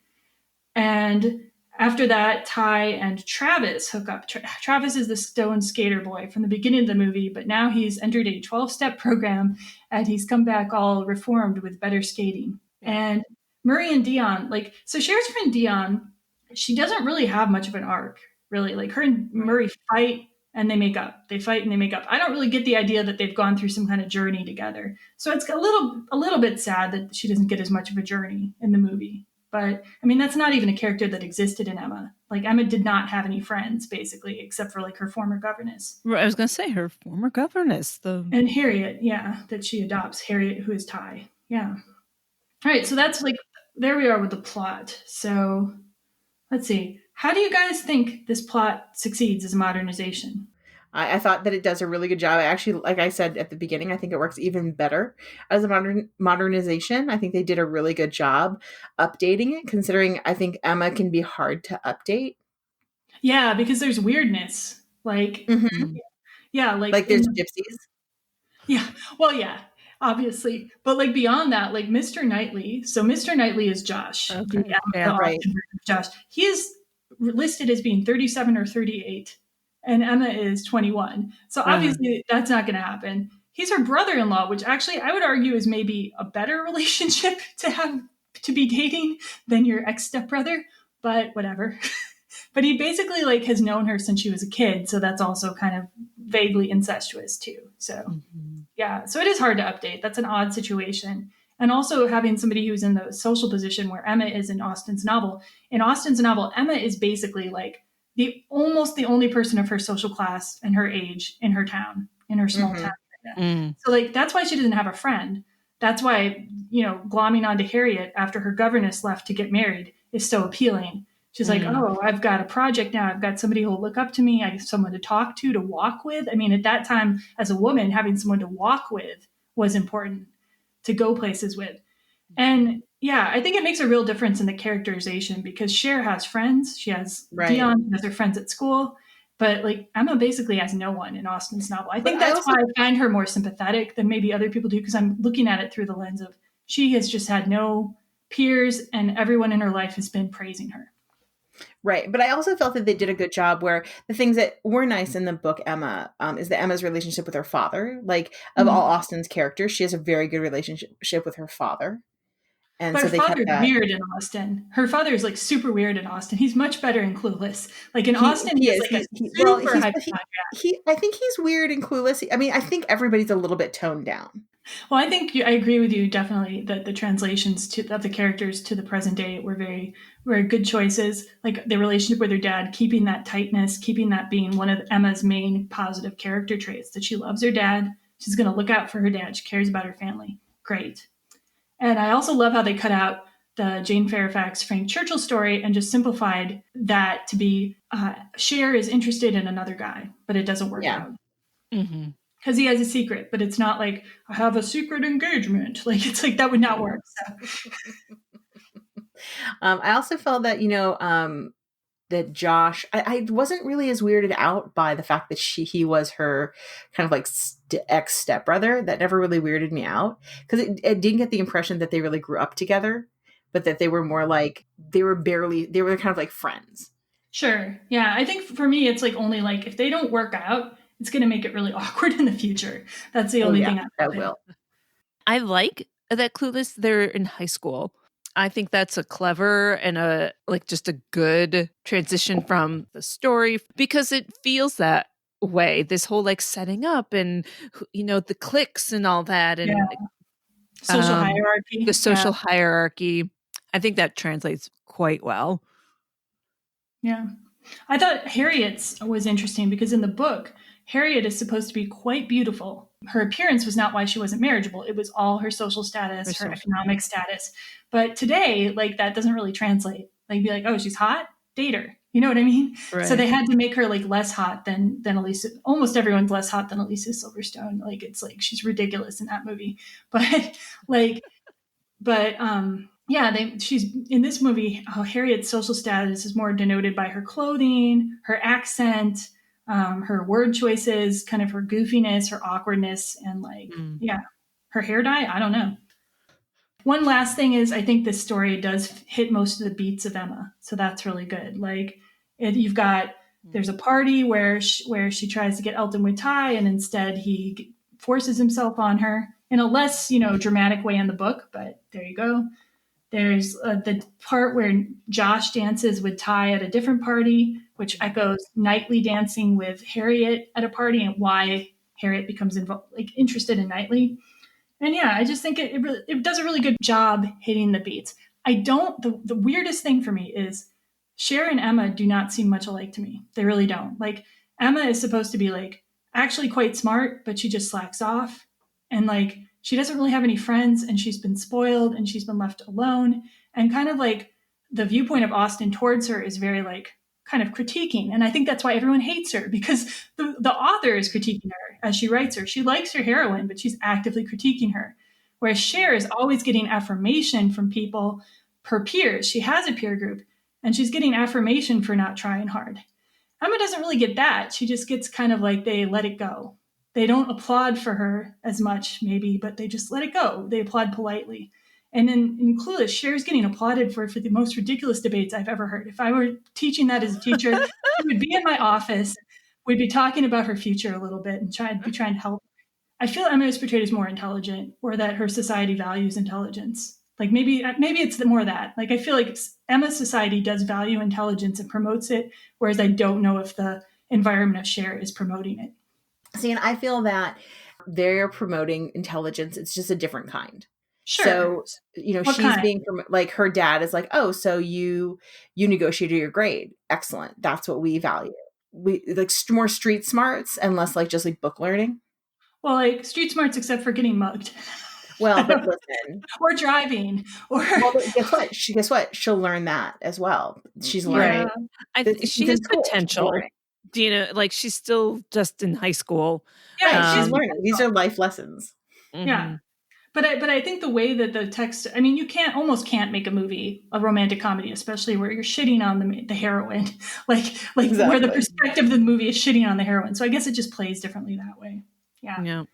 And after that, Ty and Travis hook up. Travis is the stone skater boy from the beginning of the movie, but now he's entered a 12-step program and he's come back all reformed with better skating. And Murray and Dion, so Cher's friend Dion, she doesn't really have much of an arc, really. Like her and Murray fight and they make up. They fight and they make up. I don't really get the idea that they've gone through some kind of journey together. So it's a little bit sad that she doesn't get as much of a journey in the movie. But I mean, that's not even a character that existed in Emma. Like Emma did not have any friends, basically, except for like her former governess. I was going to say her former governess. And Harriet, yeah, that she adopts. Harriet, who is Ty. Yeah. All right, so that's like, there we are with the plot. So let's see. How do you guys think this plot succeeds as a modernization? I thought that it does a really good job. I actually, like I said at the beginning, I think it works even better as a modernization. I think they did a really good job updating it, considering I think Emma can be hard to update. Yeah, because there's weirdness. Like, yeah, like there's gypsies. Yeah, well, yeah, obviously. But like beyond that, like Mr. Knightley. So Mr. Knightley is Josh. Okay. Right. Josh. He is listed as being 37 or 38. And Emma is 21. So obviously that's not going to happen. He's her brother-in-law, which actually I would argue is maybe a better relationship to be dating than your ex-stepbrother, but whatever. But he basically like has known her since she was a kid. So that's also kind of vaguely incestuous too. So yeah, so it is hard to update. That's an odd situation. And also having somebody who's in the social position where Emma is in Austen's novel. In Austen's novel, Emma is basically like almost the only person of her social class and her age in her town, in her small town. So like, that's why she doesn't have a friend. That's why, glomming onto Harriet after her governess left to get married is so appealing. She's like, oh, I've got a project now. I've got somebody who'll look up to me. I have someone to talk to walk with. I mean, at that time as a woman, having someone to walk with was important, to go places with. And yeah, I think it makes a real difference in the characterization because Cher has friends. She has Dion, has her friends at school, but like Emma basically has no one in Austen's novel. I think that's why I find her more sympathetic than maybe other people do, because I'm looking at it through the lens of she has just had no peers and everyone in her life has been praising her. Right. But I also felt that they did a good job where the things that were nice in the book Emma is that Emma's relationship with her father. Like of all Austen's characters, she has a very good relationship with her father. And but so her father's weird in Austen. Her father is like super weird in Austen. He's much better in Clueless. Like in Austen, he's like super hypochondriac. I think he's weird in Clueless. I mean, I think everybody's a little bit toned down. Well, I think I agree with you definitely that the translations of the characters to the present day were very, very good choices. Like the relationship with her dad, keeping that tightness, keeping that being one of Emma's main positive character traits, that she loves her dad. She's going to look out for her dad. She cares about her family. Great. And I also love how they cut out the Jane Fairfax Frank Churchill story and just simplified that to be Cher is interested in another guy, but it doesn't work out. Because he has a secret, but it's not like, I have a secret engagement. Like, it's like, that would not work. So. I also felt that, that Josh, I wasn't really as weirded out by the fact that he was her kind of like ex stepbrother. That never really weirded me out, because it didn't get the impression that they really grew up together, but that they were more like, they were kind of like friends. Sure. Yeah. I think for me, it's like only like, if they don't work out, it's going to make it really awkward in the future. That's the only thing that will. I like that Clueless, they're in high school. I think that's a clever and just a good transition from the story, because it feels that way. This whole like setting up and, the cliques and all that, and social hierarchy. The social hierarchy. I think that translates quite well. Yeah. I thought Harriet's was interesting because in the book, Harriet is supposed to be quite beautiful. Her appearance was not why she wasn't marriageable. It was all her social status, her economic status. But today, like, that doesn't really translate. Like, be like, oh, she's hot? Date her. You know what I mean? Right. So they had to make her like less hot than Alicia. Almost everyone's less hot than Alicia Silverstone. Like, it's like, she's ridiculous in that movie. But she's in this movie. Harriet's social status is more denoted by her clothing, her accent, her word choices, kind of her goofiness, her awkwardness, and her hair dye. I don't know. One last thing is, I think this story does hit most of the beats of Emma, so that's really good. Like, there's a party where she tries to get Elton with Ty, and instead he forces himself on her in a less dramatic way in the book. But there you go. There's the part where Josh dances with Ty at a different party, which echoes Knightley dancing with Harriet at a party, and why Harriet becomes interested in Knightley. And yeah, I just think it does a really good job hitting the beats. The weirdest thing for me is Cher and Emma do not seem much alike to me. They really don't. Like, Emma is supposed to be like actually quite smart, but she just slacks off. And like, she doesn't really have any friends, and she's been spoiled and she's been left alone. And kind of like the viewpoint of Austen towards her is very like kind of critiquing. And I think that's why everyone hates her, because the author is critiquing her as she writes her. She likes her heroine, but she's actively critiquing her. Whereas Cher is always getting affirmation from people, her peers. She has a peer group, and she's getting affirmation for not trying hard. Emma doesn't really get that. She just gets kind of like, they let it go. They don't applaud for her as much, maybe, but they just let it go. They applaud politely. And in Clueless, Cher's getting applauded for the most ridiculous debates I've ever heard. If I were teaching that as a teacher, she would be in my office. We'd be talking about her future a little bit and trying to help. I feel Emma is portrayed as more intelligent, or that her society values intelligence. Like, maybe it's more that. Like, I feel like Emma's society does value intelligence and promotes it, whereas I don't know if the environment of Cher is promoting it. See, and I feel that they're promoting intelligence. It's just a different kind. Sure. So, she's being like, her dad is like, oh, so you negotiated your grade. Excellent. That's what we value. We like more street smarts and less like just like book learning. Well, like street smarts, except for getting mugged. Well, but listen. Or driving. Well, guess what? She'll learn that as well. She's learning. Yeah. She has potential. Like, she's still just in high school. Yeah, she's learning. These are life lessons. Mm-hmm. Yeah. But I think the way that the text, I mean, you almost can't make a romantic comedy, especially where you're shitting on the heroine, like exactly. Where the perspective of the movie is shitting on the heroine. So I guess it just plays differently that way. Yeah.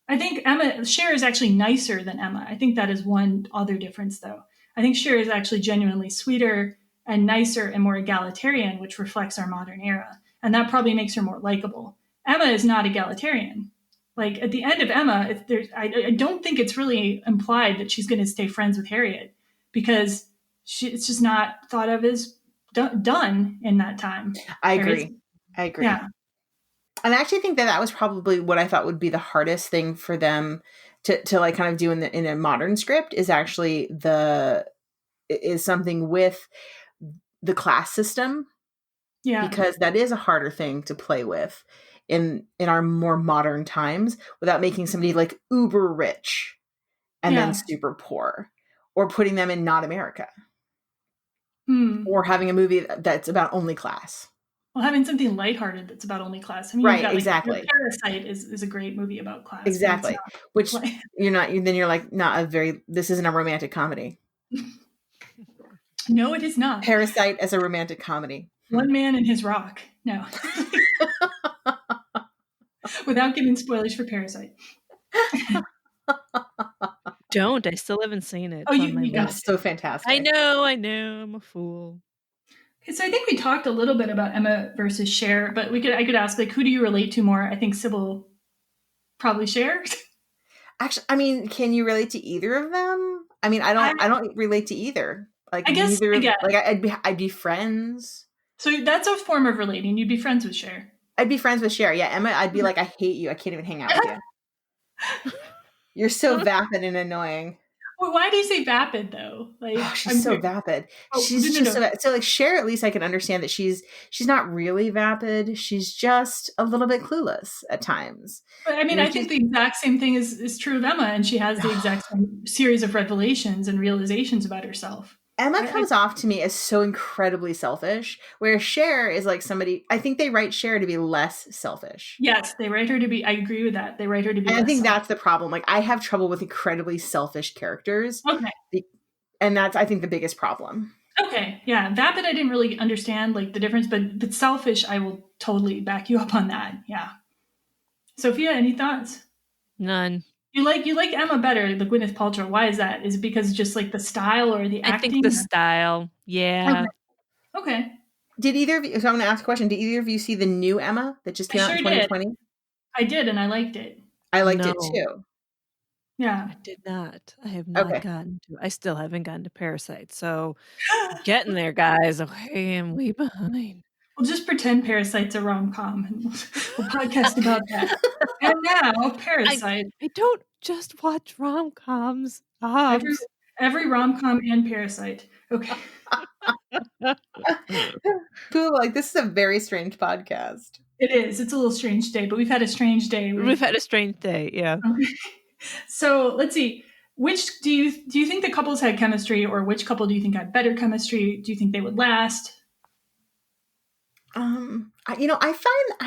I think Cher is actually nicer than Emma. I think that is one other difference, though. I think Cher is actually genuinely sweeter and nicer and more egalitarian, which reflects our modern era. And that probably makes her more likable. Emma is not egalitarian. Like, at the end of Emma, I don't think it's really implied that she's going to stay friends with Harriet, because it's just not thought of as done in that time. I agree. Yeah. And I actually think that was probably what I thought would be the hardest thing for them to like kind of do in a modern script, is actually something with the class system. Yeah. Because that is a harder thing to play with in our more modern times, without making somebody like uber rich and then super poor. or putting them in not America, or having a movie that's about only class. Well, having something lighthearted that's about only class. I mean, Right, you've got, exactly. Parasite is a great movie about class. Exactly. Which you're like, this isn't a romantic comedy. No, it is not. Parasite as a romantic comedy. One Man and His Rock. No. Without giving spoilers for Parasite. Don't. I still haven't seen it. Oh, you got it. So fantastic. I know. I'm a fool. Okay, so I think we talked a little bit about Emma versus Cher, but I could ask, like, who do you relate to more? I think Cybil probably Cher. Actually, I mean, can you relate to either of them? I mean, I don't relate to either. Like, I guess I'd be friends. So that's a form of relating. You'd be friends with Cher. I'd be friends with Cher. Yeah, Emma, I'd be like, I hate you. I can't even hang out with you. You're so vapid and annoying. Well, why do you say vapid though? Like, she's so vapid. She's just so vapid. So like Cher, at least I can understand that she's not really vapid. She's just a little bit clueless at times. But I mean, I think the exact same thing is true of Emma, and she has the exact same series of revelations and realizations about herself. Emma comes off to me as so incredibly selfish, where Cher is like somebody, I think they write Cher to be less selfish. Yes, they write her to be, I agree with that. They write her to be and I think that's the problem. Like, I have trouble with incredibly selfish characters. Okay. And that's, I think, the biggest problem. Okay, yeah. Vapid, I didn't really understand, like, the difference, but selfish, I will totally back you up on that. Yeah. Sophia, any thoughts? None. You like Emma better, the Gwyneth Paltrow. Why is that? Is it because just like the style or the acting? I think the style. Yeah. Okay. Did either of you, so I'm going to ask a question. Did either of you see the new Emma that just came out in 2020? I did, and I liked it. I liked it too. Yeah. I did not. I have not gotten to, I still haven't gotten to Parasite. So getting there, guys. Okay, I'm way behind. We'll just pretend Parasite's a rom-com and we'll podcast about that. And now, Parasite. I don't just watch rom-coms. Every rom-com and Parasite. Okay. People like, this is a very strange podcast. It is. It's a little strange day, but we've had a strange day. We've had a strange day, yeah. Okay. So let's see. Which do you think the couples had chemistry, or which couple do you think had better chemistry? Do you think they would last? I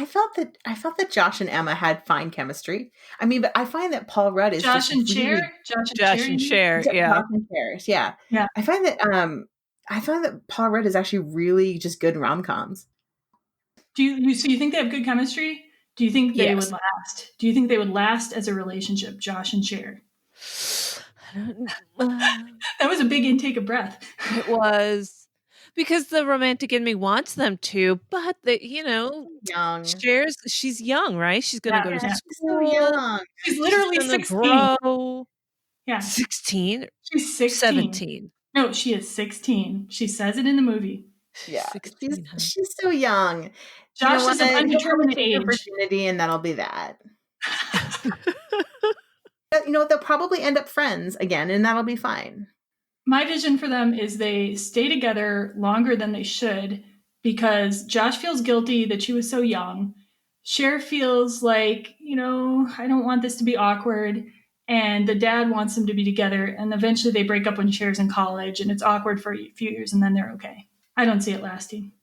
felt that Josh and Emma had fine chemistry. I mean, but I find that Paul Rudd is Josh and Cher, yeah. Yeah. I find that Paul Rudd is actually really just good in rom-coms. So you think they have good chemistry? Do you think they would last? Do you think they would last as a relationship, Josh and Cher? That was a big intake of breath. It was. Because the romantic in me wants them to, but young. She's young, right? She's gonna go to school. She's so young. She's literally 16. Grow. Yeah. 16? She's 16. 17. No, she is 16. She says it in the movie. Yeah. She's so young. Josh is an undetermined age. Virginity, and that'll be that. They'll probably end up friends again, and that'll be fine. My vision for them is they stay together longer than they should because Josh feels guilty that she was so young. Cher feels like, I don't want this to be awkward. And the dad wants them to be together. And eventually they break up when Cher's in college and it's awkward for a few years and then they're okay. I don't see it lasting.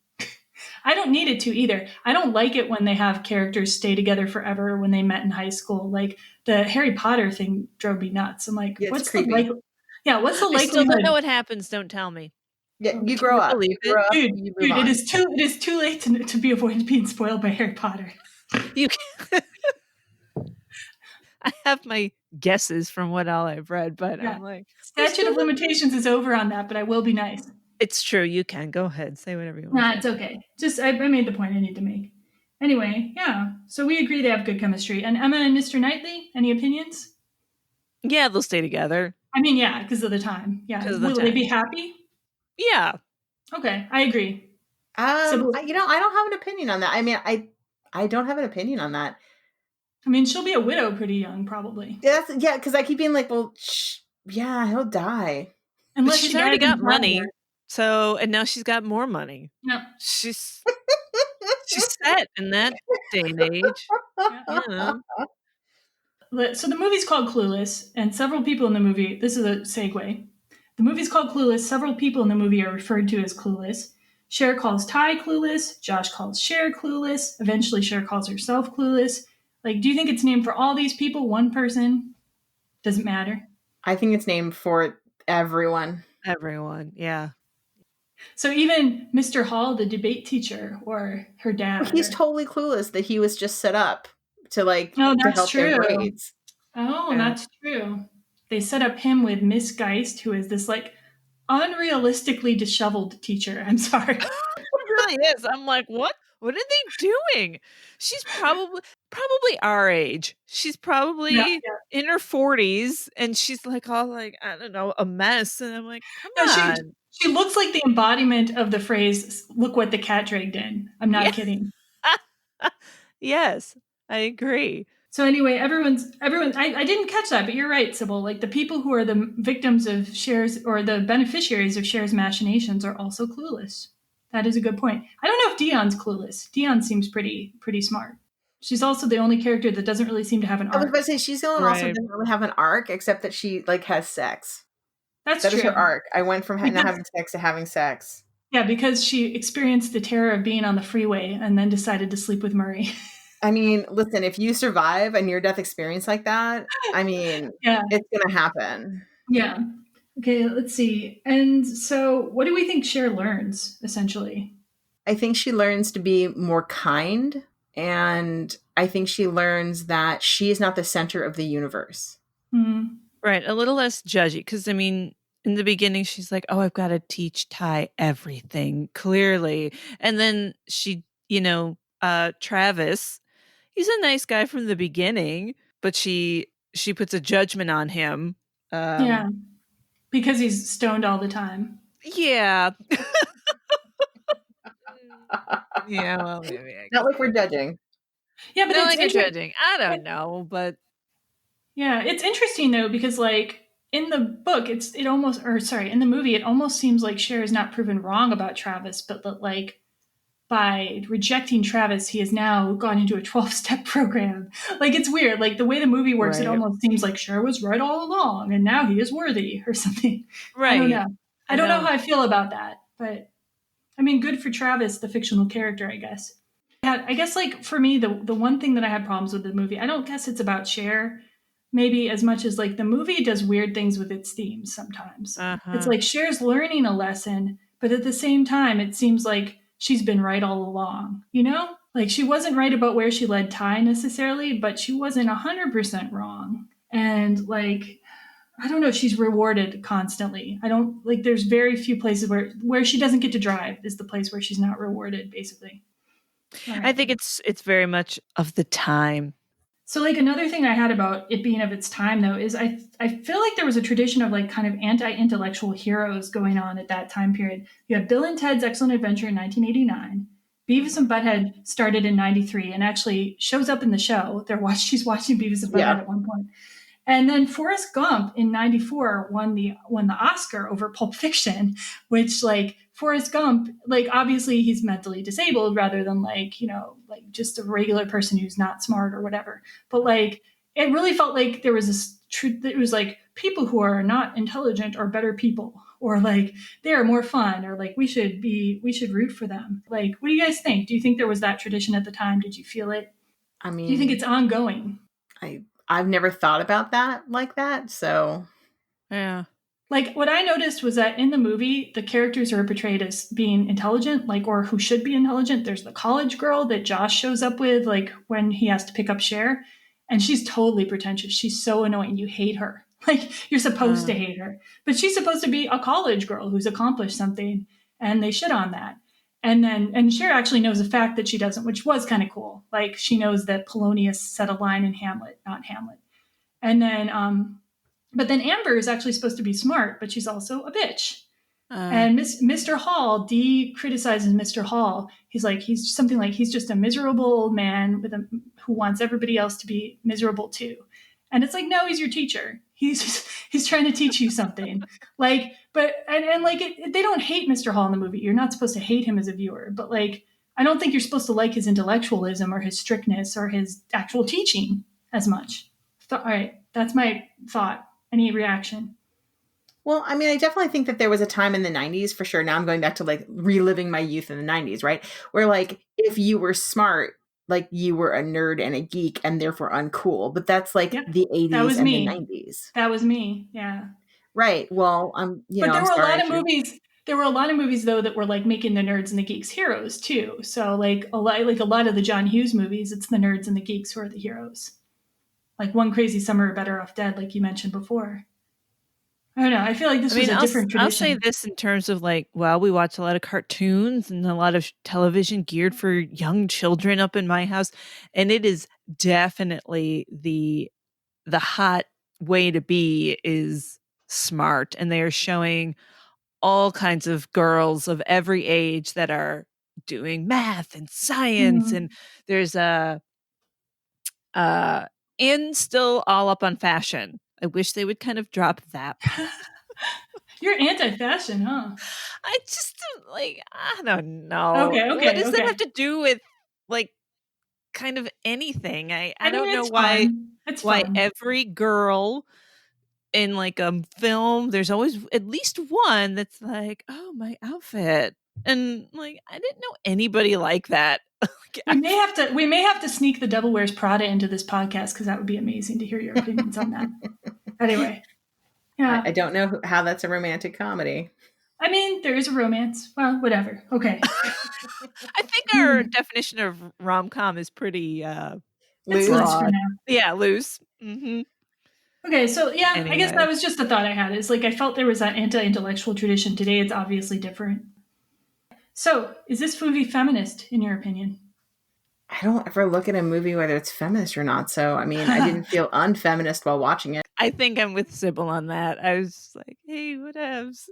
I don't need it to either. I don't like it when they have characters stay together forever when they met in high school. Like the Harry Potter thing drove me nuts. I'm like, what's the likelihood? Yeah, what's the likelihood? I still don't know what happens. Don't tell me. Yeah, you grow up. Dude, it is too late to be avoided being spoiled by Harry Potter. I have my guesses from what all I've read, but I'm like, statute of limitations is over on that, but I will be nice. It's true. You can go ahead, say whatever you want. Nah, it's okay. Just I made the point I need to make. Anyway, yeah. So we agree they have good chemistry. And Emma and Mr. Knightley, any opinions? Yeah, they'll stay together. I mean, yeah, because of the time. Yeah. Will they be happy? Yeah. Okay, I agree. I don't have an opinion on that. I mean, I don't have an opinion on that. I mean, she'll be a widow pretty young, probably. Because I keep being like, well, he'll die. Unless she's already got money. So, and now she's got more money. No. She's set in that day and age. So the movie's called Clueless, and several people in the movie, this is a segue, The movie's called Clueless. Several people in the movie are referred to as Clueless. Cher calls Ty clueless. Josh calls Cher clueless. Eventually, Cher calls herself clueless. Like, do you think it's named for all these people? One person? Doesn't matter. I think it's named for everyone. Everyone, yeah. So even Mr. Hall, the debate teacher, or her dad. Well, he's totally clueless that he was just set up to that's help true. their grades. Oh, that's true. They set up him with Miss Geist, who is this unrealistically disheveled teacher. I'm sorry. It really is. I'm like, what? What are they doing? She's probably our age. She's probably in her 40s, and she's all I don't know, a mess. And I'm like, come on. She looks like the embodiment of the phrase, "Look what the cat dragged in." I'm not kidding. Yes, I agree. So anyway, everyone. I didn't catch that, but you're right, Cybil. The people who are the victims of Cher's or the beneficiaries of Cher's machinations are also clueless. That is a good point. I don't know if Dion's clueless. Dion seems pretty smart. She's also the only character that doesn't really seem to have an arc. I was about to say she's the only one also doesn't really have an arc, except that she has sex. That is her arc. I went from not having sex to having sex. Yeah, because she experienced the terror of being on the freeway and then decided to sleep with Murray. I mean, listen, if you survive a near-death experience like that, I mean, it's going to happen. Yeah. Okay, let's see. And so what do we think Cher learns, essentially? I think she learns to be more kind, and I think she learns that she is not the center of the universe. Mm-hmm. Right, a little less judgy, because, I mean, in the beginning, she's like, oh, I've got to teach Ty everything, clearly. And then she, Travis, he's a nice guy from the beginning, but she puts a judgment on him. Yeah, because he's stoned all the time. Yeah. Yeah, well, maybe. Not like we're judging. Yeah, but not like judging. I don't know, but yeah, it's interesting though because in the book, in the movie, it almost seems like Cher is not proven wrong about Travis, but that by rejecting Travis, he has now gone into a 12-step program. It's weird. The way the movie works, It almost seems like Cher was right all along, and now he is worthy or something. Right. I don't know. I don't know how I feel about that, but I mean, good for Travis, the fictional character, I guess. Yeah, I guess for me, the one thing that I had problems with the movie, I don't guess it's about Cher, maybe as much as the movie does weird things with its themes sometimes. It's Cher's learning a lesson, but at the same time, it seems like she's been right all along, she wasn't right about where she led Ty necessarily, but she wasn't 100% wrong. And I don't know, she's rewarded constantly. I don't there's very few places where she doesn't get to drive is the place where she's not rewarded, basically. Right. I think it's very much of the time. So another thing I had about it being of its time though is I feel like there was a tradition of kind of anti-intellectual heroes going on at that time period. You have Bill and Ted's Excellent Adventure in 1989. Beavis and Butthead started in 93 and actually shows up in the show. She's watching Beavis and Butthead at one point. And then Forrest Gump in 94 won the Oscar over Pulp Fiction, which Forrest Gump, obviously he's mentally disabled rather than just a regular person who's not smart or whatever. But it really felt like there was this truth. It was people who are not intelligent are better people, or they are more fun, or we should root for them. What do you guys think? Do you think there was that tradition at the time? Did you feel it? I mean, do you think it's ongoing? I've never thought about that like that. So, yeah. What I noticed was that in the movie, the characters are portrayed as being intelligent, or who should be intelligent. There's the college girl that Josh shows up with, when he has to pick up Cher, and she's totally pretentious. She's so annoying. You hate her. You're supposed to hate her, but she's supposed to be a college girl who's accomplished something, and they shit on that. And Cher actually knows a fact that she doesn't, which was kind of cool. She knows that Polonius said a line in Hamlet, not Hamlet. And then, but then Amber is actually supposed to be smart, but she's also a bitch. And Mr. Hall, Dee criticizes Mr. Hall. He's something he's just a miserable old man who wants everybody else to be miserable too. And it's no, he's your teacher. He's trying to teach you something. They don't hate Mr. Hall in the movie. You're not supposed to hate him as a viewer, but I don't think you're supposed to like his intellectualism or his strictness or his actual teaching as much. All right, that's my thought. Any reaction? Well, I mean, I definitely think that there was a time in the 90s for sure. Now I'm going back to like reliving my youth in the 90s, right? Where like if you were smart, like you were a nerd and a geek and therefore uncool. But that's like Yep, the that 80s was and the me. 90s. That was me. Yeah. Right. Well, But there I'm were a sorry. lot of movies. There were a lot of movies though that were like making the nerds and the geeks heroes too. So like a lot of the John Hughes movies, it's the nerds and the geeks who are the heroes. Like One Crazy Summer or Better Off Dead, like you mentioned before. I don't know. I feel like this was a different I'll say tradition. this in terms of like, well, we watch a lot of cartoons and a lot of television geared for young children up in my house, and it is definitely the hot way to be is smart, and they are showing all kinds of girls of every age that are doing math and science, and there's and still all up on fashion. I wish they would kind of drop that part. You're anti-fashion, huh? I just like, I don't know. Okay, What okay, does that have okay. to do with like kind of anything? I I mean, don't know it's fun. It's why fun. every girl in like a film, there's always at least one that's like, oh, my outfit. And like, I didn't know anybody like that. We may have to sneak the Devil Wears Prada into this podcast because that would be amazing to hear your opinions on that. Anyway, yeah. I don't know how that's a romantic comedy. I mean, there is a romance. Well, whatever. Okay. I think our definition of rom-com is pretty It's Loose? loose for broad. now. Yeah, loose. Mm-hmm. Okay, so yeah, I guess Anyway. that was just a thought I had. It's like I felt there was that anti-intellectual tradition. Today, it's obviously different. So, is this movie feminist, in your opinion? I don't ever look at a movie whether it's feminist or not. So, I mean, I didn't feel unfeminist while watching it. I think I'm with Cybil on that. I was like, hey, whatevs.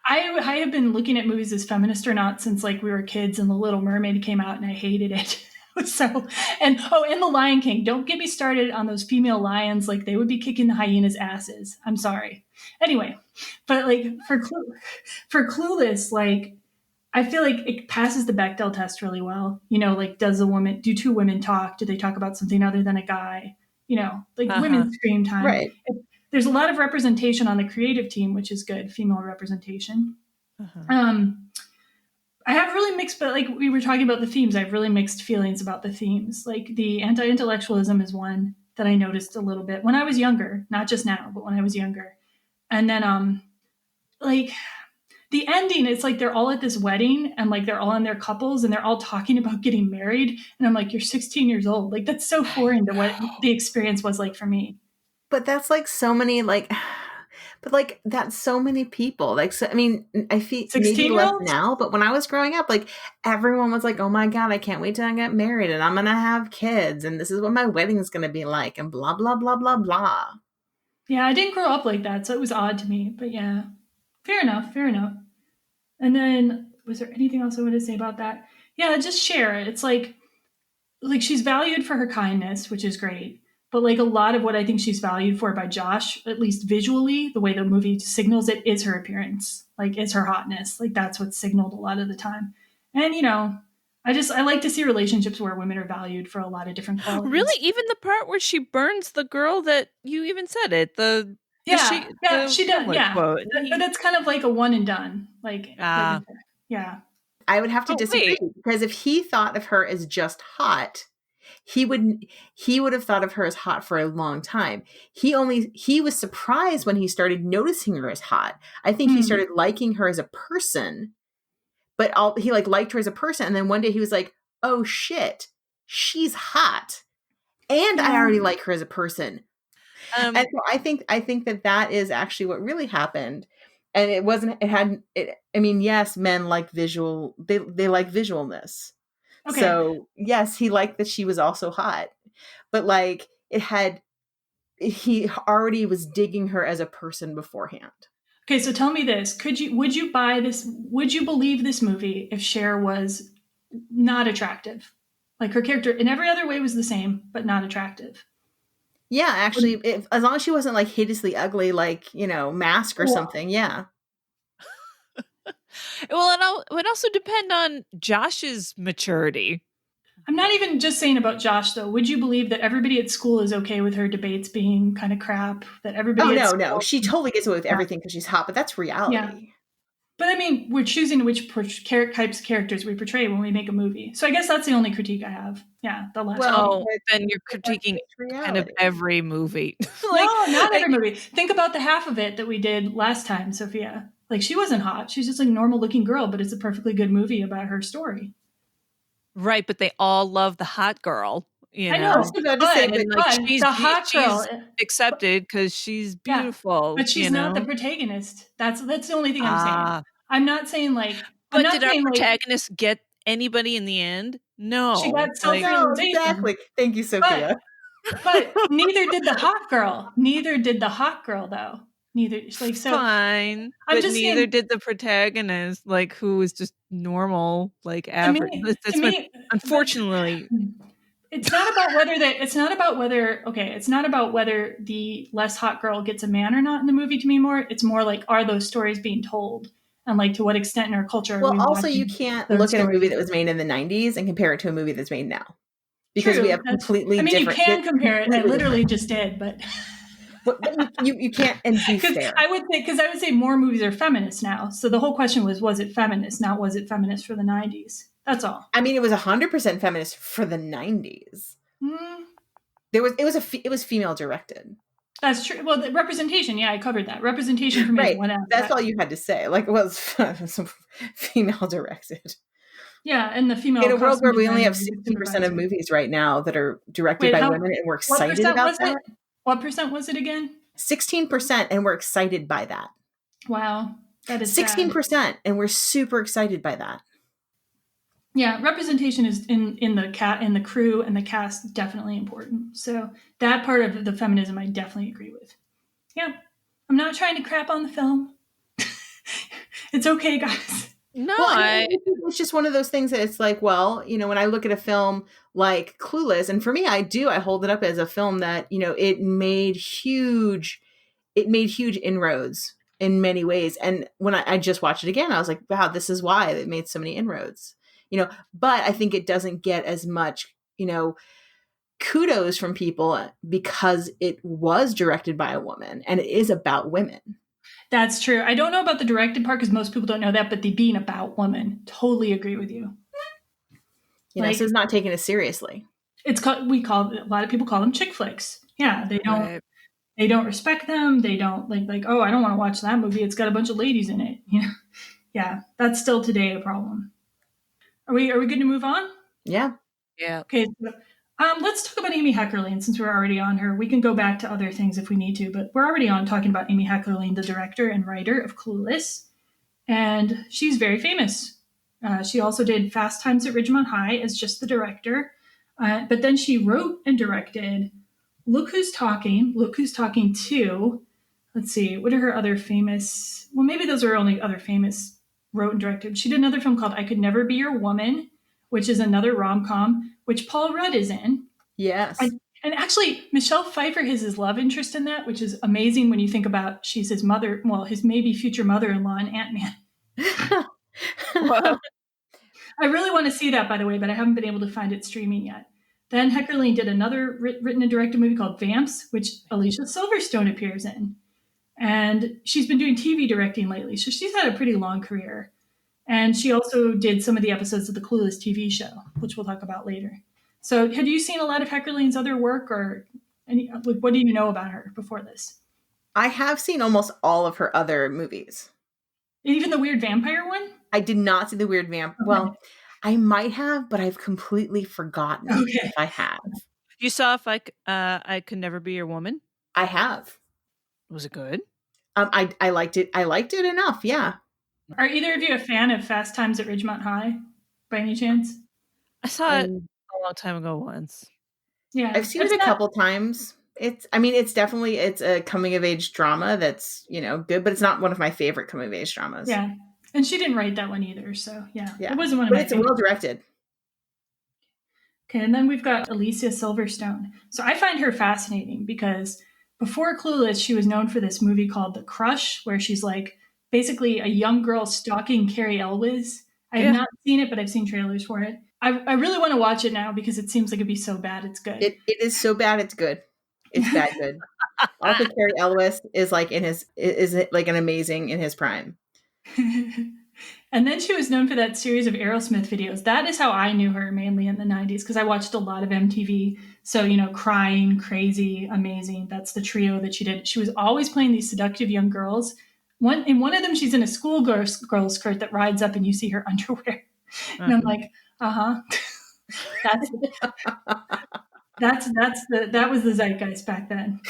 I have been looking at movies as feminist or not since like we were kids and The Little Mermaid came out and I hated it. So, and The Lion King. Don't get me started on those female lions. Like they would be kicking the hyenas' asses. I'm sorry. Anyway, but like for Clueless, like I feel like it passes the Bechdel test really well. You know, like do two women talk? Do they talk about something other than a guy? You know, like women's screen time. Right. There's a lot of representation on the creative team, which is good, female representation. I have really mixed, but like we were talking about the themes, I have really mixed feelings about the themes. Like the anti-intellectualism is one that I noticed a little bit when I was younger, not just now, but when I was younger. And then like the ending, it's like they're all at this wedding and like they're all in their couples and they're all talking about getting married. And I'm like, you're 16 years old. Like that's so foreign to what the experience was like for me. But that's like so many but like that's so many people. Like so, I mean, I feel maybe less now, but when I was growing up, like everyone was like, "Oh my god, I can't wait till I get married and I'm gonna have kids and this is what my wedding is gonna be like and blah blah blah blah blah." Yeah, I didn't grow up like that, so it was odd to me. But yeah, fair enough. And then, was there anything else I wanted to say about that? Yeah, just share it. It's like she's valued for her kindness, which is great. But like a lot of what I think she's valued for by Josh, at least visually, the way the movie signals it is her appearance, like it's her hotness. Like that's what's signaled a lot of the time. And you know, I like to see relationships where women are valued for a lot of different qualities. Really, even the part where she burns the girl that you even said it. She does. Yeah, quote. But it's kind of like a one and done. Like yeah. I would have to disagree because if he thought of her as just hot, he would have thought of her as hot for a long time. He was surprised when he started noticing her as hot. I think he started liking her as a person, but he like liked her as a person. And then one day he was like, oh shit, she's hot. And I already like her as a person. And so I think that is actually what really happened. And I mean, yes, men like visual, they like visualness. Okay. So yes, he liked that she was also hot, but like he already was digging her as a person beforehand. Okay, so tell me this: would you buy this? Would you believe this movie if Cher was not attractive? Like her character in every other way was the same, but not attractive. Yeah, actually, as long as she wasn't like hideously ugly, like, you know, Mask or something. Yeah. Well, it would also depend on Josh's maturity. I'm not even just saying about Josh, though. Would you believe that everybody at school is okay with her debates being kind of crap? That everybody at school... no. She totally gets away with everything because she's hot, but that's reality. Yeah. But I mean, we're choosing which types of characters we portray when we make a movie. So I guess that's the only critique I have. Yeah, the last one. Then you're critiquing kind of every movie. Like, no, not every movie. Think about the half of it that we did last time, Sophia. Like, she wasn't hot. She's just like a normal looking girl, but it's a perfectly good movie about her story. Right, but they all love the hot girl. You know? I know, she's the hot girl accepted because she's beautiful. But she's not the protagonist. That's the only thing I'm saying. I'm not saying like. But did our protagonist get anybody in the end? No. She got self-realization. Exactly. Thank you, Sophia. But neither did the hot girl. Neither did the hot girl, though. Neither, like, so fine. But neither did the protagonist, like, who was just normal, like average. Unfortunately. It's not about whether it's not about whether the less hot girl gets a man or not in the movie to me more. It's more like, are those stories being told? And like, to what extent in our culture are we also you can't look at a movie that was made in the 90s and compare it to a movie that's made now. Because we have completely different... you can compare it. I literally just did, but... you can't and be fair. I would say more movies are feminist now. So the whole question was it feminist? Not was it feminist for the 90s? That's all. I mean, it was 100% feminist for the 90s. It was female directed. That's true. Well, the representation, I covered that. Representation for me is one. That's all you had to say. Like, it was female directed. Yeah, and the female... In a world where we only have 60% of movies right now that are directed by women, and we're excited about that. What percent was it again? 16%, and we're excited by that. Wow, that is 16%, and we're super excited by that. Yeah, representation is in the crew and the cast definitely important. So that part of the feminism I definitely agree with. Yeah, I'm not trying to crap on the film. It's okay, guys. No, it's just one of those things that it's like, well, when I look at a film like Clueless, and for me, I hold it up as a film that, it made huge inroads in many ways. And when I just watched it again, I was like, wow, this is why it made so many inroads, but I think it doesn't get as much, kudos from people because it was directed by a woman and it is about women. That's true. I don't know about the directed part because most people don't know that, but the being about women, totally agree with you. So it's not taken as seriously. A lot of people call them chick flicks. Yeah, they don't respect them. They don't like, oh, I don't want to watch that movie. It's got a bunch of ladies in it. Yeah, that's still today a problem. Are we good to move on? Yeah. Yeah. Okay. So, let's talk about Amy Heckerling since we're already on her. We can go back to other things if we need to, but we're already on talking about Amy Heckerling, the director and writer of Clueless. And she's very famous. She also did Fast Times at Ridgemont High as just the director. But then she wrote and directed Look Who's Talking 2. Let's see, what are her other famous... Well, maybe those are only other famous wrote and directed. She did another film called I Could Never Be Your Woman, which is another rom-com, which Paul Rudd is in. Yes. And actually, Michelle Pfeiffer is his love interest in that, which is amazing when you think about she's his mother, well, his maybe future mother-in-law in Ant-Man. Wow. I really want to see that, by the way, but I haven't been able to find it streaming yet. Then Heckerling did another written and directed movie called Vamps, which Alicia Silverstone appears in. And she's been doing TV directing lately, so she's had a pretty long career. And she also did some of the episodes of the Clueless TV show, which we'll talk about later. So had you seen a lot of Heckerling's other work, or what do you know about her before this? I have seen almost all of her other movies. Even the weird vampire one? I did not see the weird vampire. Okay. Well, I might have, but I've completely forgotten if I have. You saw If I Could Never Be Your Woman? I have. Was it good? I liked it. I liked it enough. Yeah. Are either of you a fan of Fast Times at Ridgemont High, by any chance? I saw it a long time ago once. Yeah, I've seen it a couple times. It's a coming of age drama that's good, but it's not one of my favorite coming of age dramas. Yeah, and she didn't write that one either, so yeah. It wasn't one of my favorites. But it's well directed. Okay, and then we've got Alicia Silverstone. So I find her fascinating because before Clueless, she was known for this movie called The Crush, where she's like basically a young girl stalking Carrie Elwes. I have not seen it, but I've seen trailers for it. I really want to watch it now because it seems like it'd be so bad it's good. It is so bad it's good. It's bad good. Also, Carrie Elwes is like is like an amazing in his prime. And then she was known for that series of Aerosmith videos. That is how I knew her mainly in the 90s because I watched a lot of MTV. So, Crying, Crazy, Amazing. That's the trio that she did. She was always playing these seductive young girls. In one of them, she's in a schoolgirl skirt that rides up and you see her underwear. And I'm like, that was the zeitgeist back then.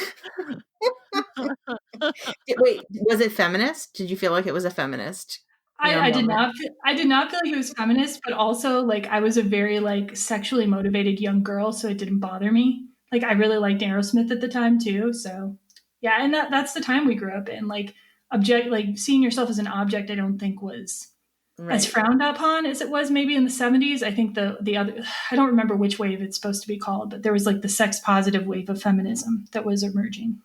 Wait, was it feminist? Did you feel like it was a feminist? I did not feel like it was feminist, but also like I was a very like sexually motivated young girl, so it didn't bother me. Like I really liked Aerosmith at the time too, so yeah, and that's the time we grew up in. Like seeing yourself as an object, I don't think was as frowned upon as it was maybe in the 70s. I think the other, I don't remember which wave it's supposed to be called, but there was like the sex positive wave of feminism that was emerging,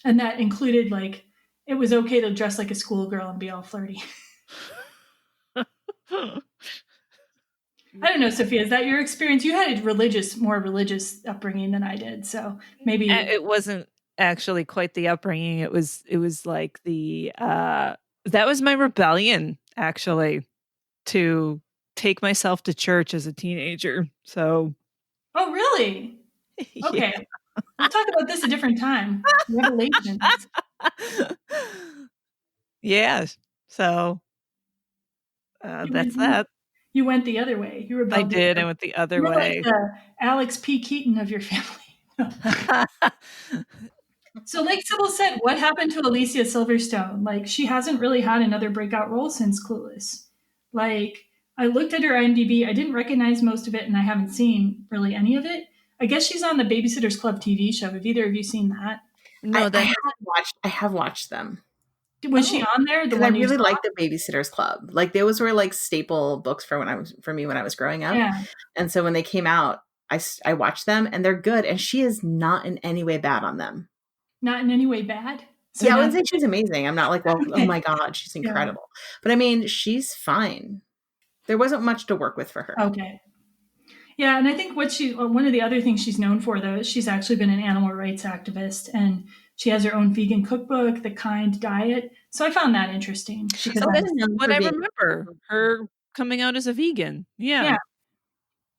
and that included like it was okay to dress like a schoolgirl and be all flirty. I don't know, Sophia, is that your experience? You had a more religious upbringing than I did, so maybe it wasn't actually quite the upbringing. It was like the that was my rebellion actually to take myself to church as a teenager. So, oh really? Okay, yeah. We'll talk about this a different time. Revelations. Yeah. So that's that. You went the other way. You rebelled. I did. I went the other way. Like the Alex P. Keaton of your family. So, like Cybil said, what happened to Alicia Silverstone? Like, she hasn't really had another breakout role since Clueless. Like, I looked at her IMDb. I didn't recognize most of it, and I haven't seen really any of it. I guess she's on the Babysitter's Club TV show. Have either of you seen that? No, I have watched them. Was she on there? I really like the Babysitter's Club. Like those were like staple books for me when I was growing up. Yeah. And so when they came out, I watched them and they're good. And she is not in any way bad on them. Not in any way bad? So yeah, I wouldn't say she's amazing. I'm not like, well, oh my God, she's incredible. Yeah. But I mean, she's fine. There wasn't much to work with for her. Okay. Yeah, and I think one of the other things she's known for, though, is she's actually been an animal rights activist, and she has her own vegan cookbook, The Kind Diet. So I found that interesting. That's what I remember, her coming out as a vegan. Yeah.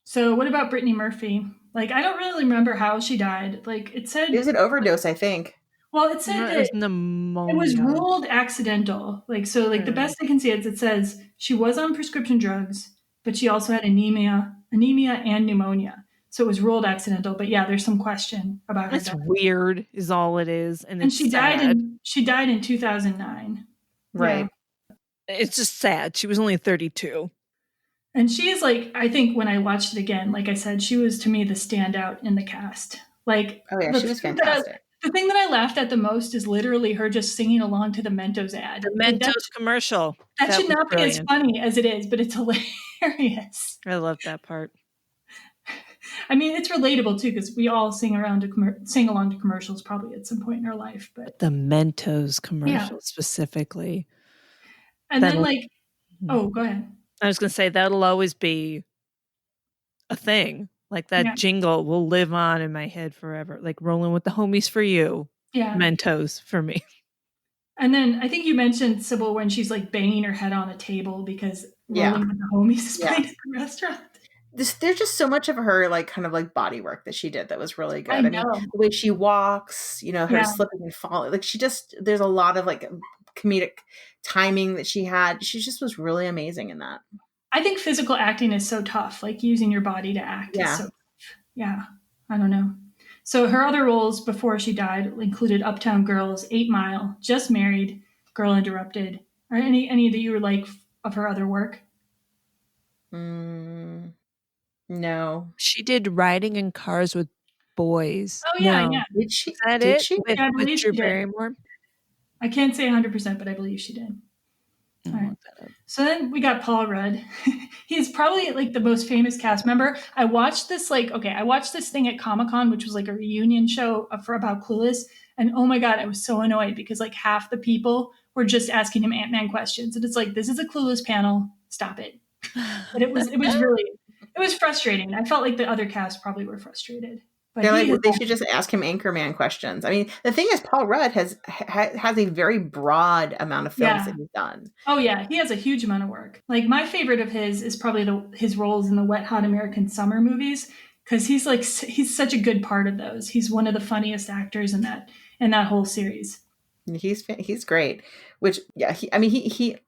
So what about Brittany Murphy? Like, I don't really remember how she died. Like, it said... It was an overdose, I think. Well, it said that it was ruled accidental. Like, so, like, the best I can see is it says she was on prescription drugs, but she also had anemia and pneumonia. So it was ruled accidental. But yeah, there's some question about her. It's weird, is all it is, and she died in 2009. Right. Yeah. It's just sad. She was only 32. And she is like, I think when I watched it again, like I said, she was to me the standout in the cast. Like, oh yeah, she was fantastic. The thing that I laughed at the most is literally her just singing along to the Mentos ad. The Mentos commercial. That should not be as funny as it is, but it's hilarious. I love that part. I mean, it's relatable too because we all sing along to commercials probably at some point in our life. But the Mentos commercial specifically. And then oh, go ahead. I was going to say that'll always be a thing. Like that jingle will live on in my head forever. Like Rolling with the Homies for you. Yeah. Mentos for me. And then I think you mentioned Cybil when she's like banging her head on a table because Rolling with the Homies is playing at the restaurant. There's just so much of her like kind of like body work that she did that was really good. I mean, the way she walks, her slipping and falling. Like there's a lot of like comedic timing that she had. She just was really amazing in that. I think physical acting is so tough, like using your body to act. Yeah. Is so tough. Yeah. I don't know. So her other roles before she died included Uptown Girls, 8 Mile, Just Married, Girl Interrupted. Are any that you were like of her other work? No. She did Riding in Cars with Boys. Oh yeah, yeah. Did she? Is that did it? She? With, I believe with she Drew did. Barrymore? I can't say 100%, but I believe she did. All right. So then we got Paul Rudd. He's probably like the most famous cast member. I watched this thing at Comic-Con, which was like a reunion show about Clueless. And oh my God, I was so annoyed because like half the people were just asking him Ant-Man questions. And it's like, this is a Clueless panel. Stop it. But it was really, It was frustrating. I felt like the other cast probably were frustrated. But They're like, they should just ask him Anchorman questions. I mean, the thing is, Paul Rudd has a very broad amount of films that he's done. Oh yeah, he has a huge amount of work. Like my favorite of his is probably his roles in the Wet Hot American Summer movies, because he's such a good part of those. He's one of the funniest actors in that whole series. He's great. Which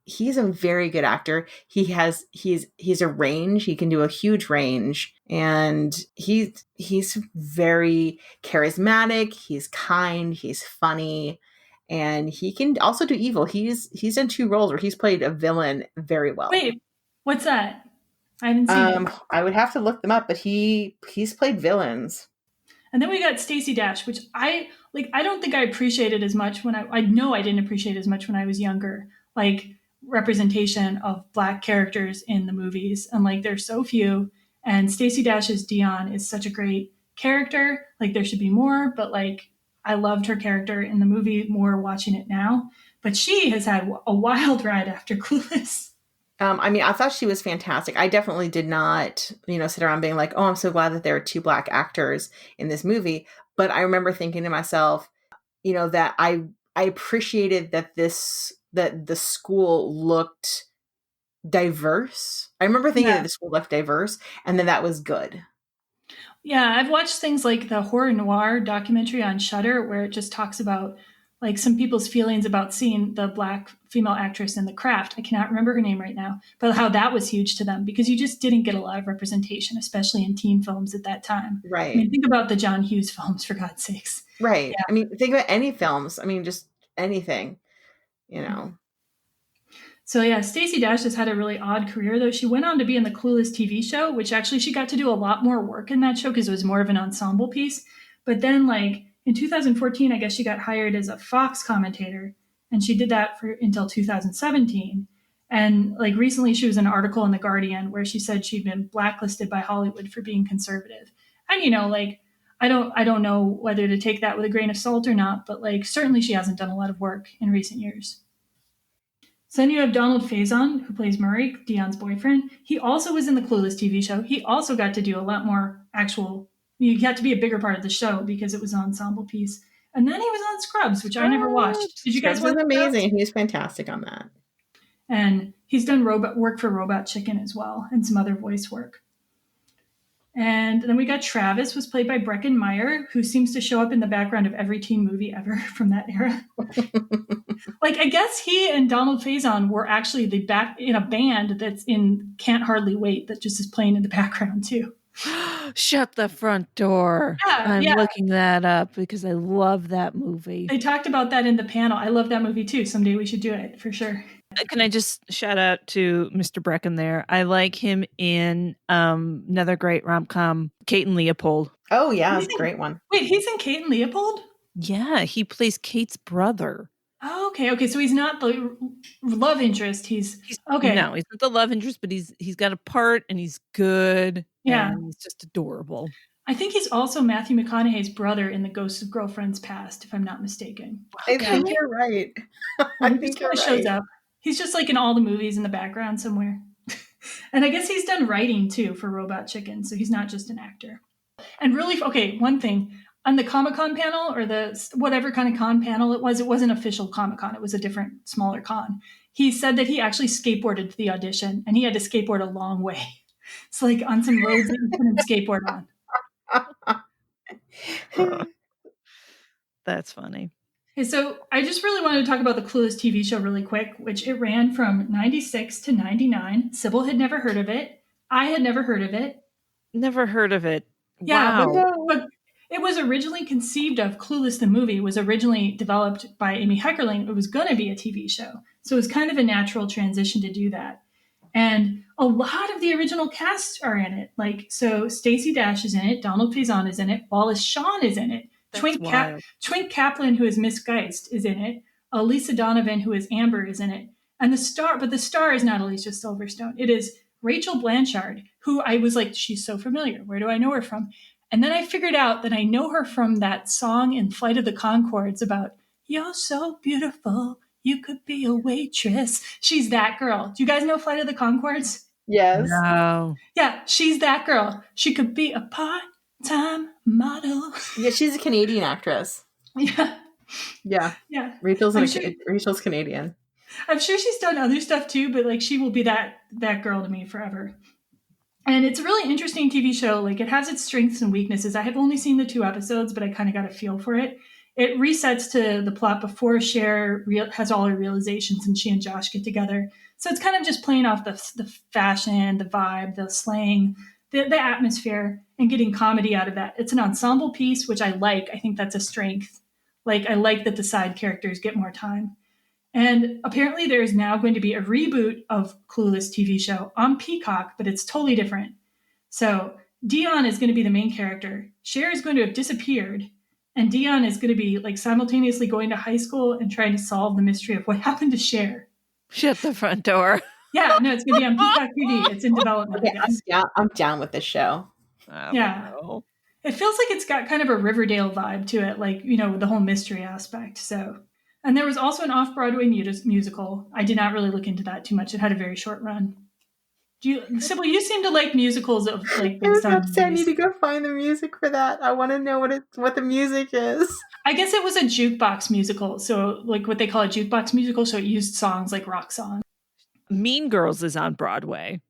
he's a very good actor. He's a range. He can do a huge range, and he's very charismatic. He's kind. He's funny, and he can also do evil. He's done 2 roles where he's played a villain very well. Wait, what's that? I haven't seen it. I would have to look them up, but he's played villains. And then we got Stacey Dash, which I don't think I appreciated as much when I know I didn't appreciate as much when I was younger. Like representation of Black characters in the movies, and like there's so few. And Stacey Dash's Dion is such a great character. Like there should be more, but like I loved her character in the movie more watching it now. But she has had a wild ride after Clueless. I thought she was fantastic. I definitely did not, sit around being like, oh, I'm so glad that there are 2 Black actors in this movie. But I remember thinking to myself, that I appreciated that the school looked diverse. I remember thinking that the school looked diverse, and that was good. Yeah, I've watched things like the horror noir documentary on Shudder, where it just talks about like some people's feelings about seeing the Black female actress in The Craft. I cannot remember her name right now, but how that was huge to them because you just didn't get a lot of representation, especially in teen films at that time. Right. I mean, think about the John Hughes films, for God's sakes. Right. Yeah. I mean, think about any films. I mean, just anything, So yeah, Stacey Dash has had a really odd career, though. She went on to be in the Clueless TV show, which actually she got to do a lot more work in that show because it was more of an ensemble piece. But then like in 2014, I guess she got hired as a Fox commentator, and she did that until 2017. And like recently, she was in an article in The Guardian where she said she'd been blacklisted by Hollywood for being conservative. And I don't know whether to take that with a grain of salt or not, but like certainly she hasn't done a lot of work in recent years. So then you have Donald Faison, who plays Murray, Dion's boyfriend. He also was in the Clueless TV show. He also got to do a lot more you got to be a bigger part of the show because it was an ensemble piece. And then he was on Scrubs, which I never watched. Did you guys watch Scrubs? Amazing. He's fantastic on that. And he's done work for Robot Chicken as well, and some other voice work. And then we got Travis, was played by Breckin Meyer, who seems to show up in the background of every teen movie ever from that era. Like, I guess he and Donald Faison were actually in a band that's in Can't Hardly Wait that just is playing in the background too. Shut the front door. I'm looking that up because I love that movie. They talked about that in the panel. I love that movie too. Someday we should do it for sure. Can I just shout out to Mr. Breckin there? I like him in another great rom-com, Kate and Leopold. Oh, yeah, it's a great one. Wait, he's in Kate and Leopold? Yeah, he plays Kate's brother. Oh, okay. So he's not the love interest. He's okay. No, he's not the love interest, but he's got a part and he's good. Yeah. And he's just adorable. I think he's also Matthew McConaughey's brother in The Ghosts of Girlfriends Past, if I'm not mistaken. I think you're right. I think you're right. Shows up. He's just like in all the movies in the background somewhere. And I guess he's done writing too for Robot Chicken, so he's not just an actor. And really, okay, one thing. On the Comic-Con panel, or the whatever kind of con panel it wasn't official Comic-Con. It was a different, smaller con. He said that he actually skateboarded to the audition, and he had to skateboard a long way. It's like on some roads that you couldn't skateboard on. That's funny. Okay, so I just really wanted to talk about the Clueless TV show really quick, which it ran from 96 to 99. Cybil had never heard of it. I had never heard of it. Never heard of it. Yeah, wow. But it was originally conceived of, Clueless the movie was originally developed by Amy Heckerling. It was going to be a TV show. So it was kind of a natural transition to do that. And a lot of the original cast are in it. Like, so Stacey Dash is in it. Donald Faison is in it. Wallace Shawn is in it. Twink Kaplan, who is Miss Geist, is in it. Lisa Donovan, who is Amber, is in it. And the star is not Alicia Silverstone. It is Rachel Blanchard, who I was like, she's so familiar. Where do I know her from? And then I figured out that I know her from that song in Flight of the Conchords about, you're so beautiful, you could be a waitress. She's that girl. Do you guys know Flight of the Conchords? Yes. No. Yeah, she's that girl. She could be a part-time model. Yeah, she's a Canadian actress. Yeah. Yeah. Yeah. Rachel's Canadian. I'm sure she's done other stuff too, but like she will be that girl to me forever. And it's a really interesting TV show. Like it has its strengths and weaknesses. I have only seen the 2 episodes, but I kind of got a feel for it. It resets to the plot before Cher has all her realizations and she and Josh get together. So it's kind of just playing off the fashion, the vibe, the slang, the atmosphere, and getting comedy out of that. It's an ensemble piece, which I like. I think that's a strength. Like I like that the side characters get more time. And apparently, there is now going to be a reboot of Clueless TV show on Peacock, but it's totally different. So Dion is going to be the main character. Cher is going to have disappeared, and Dion is going to be like simultaneously going to high school and trying to solve the mystery of what happened to Cher. Shut the front door. Yeah, no, it's going to be on Peacock TV. It's in development. Okay, I'm down with this show. Yeah. It feels like it's got kind of a Riverdale vibe to it, like, you know, the whole mystery aspect. So, and there was also an off-Broadway musical. I did not really look into that too much. It had a very short run. Cybil, you seem to like musicals of like I was about to say I need to go find the music for that. I want to know what the music is. I guess it was a jukebox musical. So like what they call a jukebox musical. So it used songs like rock songs. Mean Girls is on Broadway.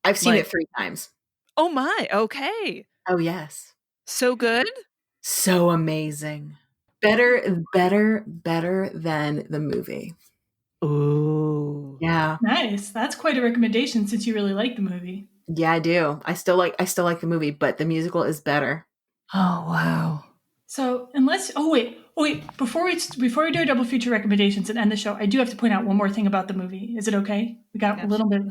I've seen it 3 times. Oh my, okay. Oh yes. So good? So amazing. Better than the movie. Ooh. Yeah. Nice. That's quite a recommendation since you really like the movie. Yeah, I do. I still like the movie, but the musical is better. Oh wow. So before we do our double feature recommendations and end the show, I do have to point out one more thing about the movie. Is it okay? We got a little bit.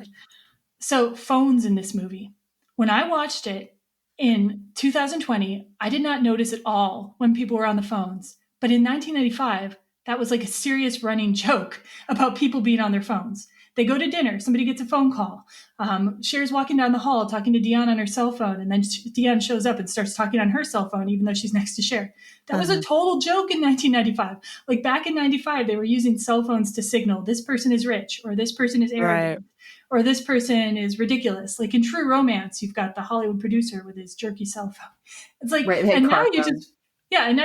So phones in this movie. When I watched it in 2020, I did not notice at all when people were on the phones. But in 1995, that was like a serious running joke about people being on their phones. They go to dinner, somebody gets a phone call. Cher's walking down the hall talking to Dion on her cell phone, and then Dion shows up and starts talking on her cell phone, even though she's next to Cher. That was a total joke in 1995. Like back in 95, they were using cell phones to signal this person is rich, or this person is arrogant, or this person is ridiculous. Like in True Romance, you've got the Hollywood producer with his jerky cell phone. It's like, and now you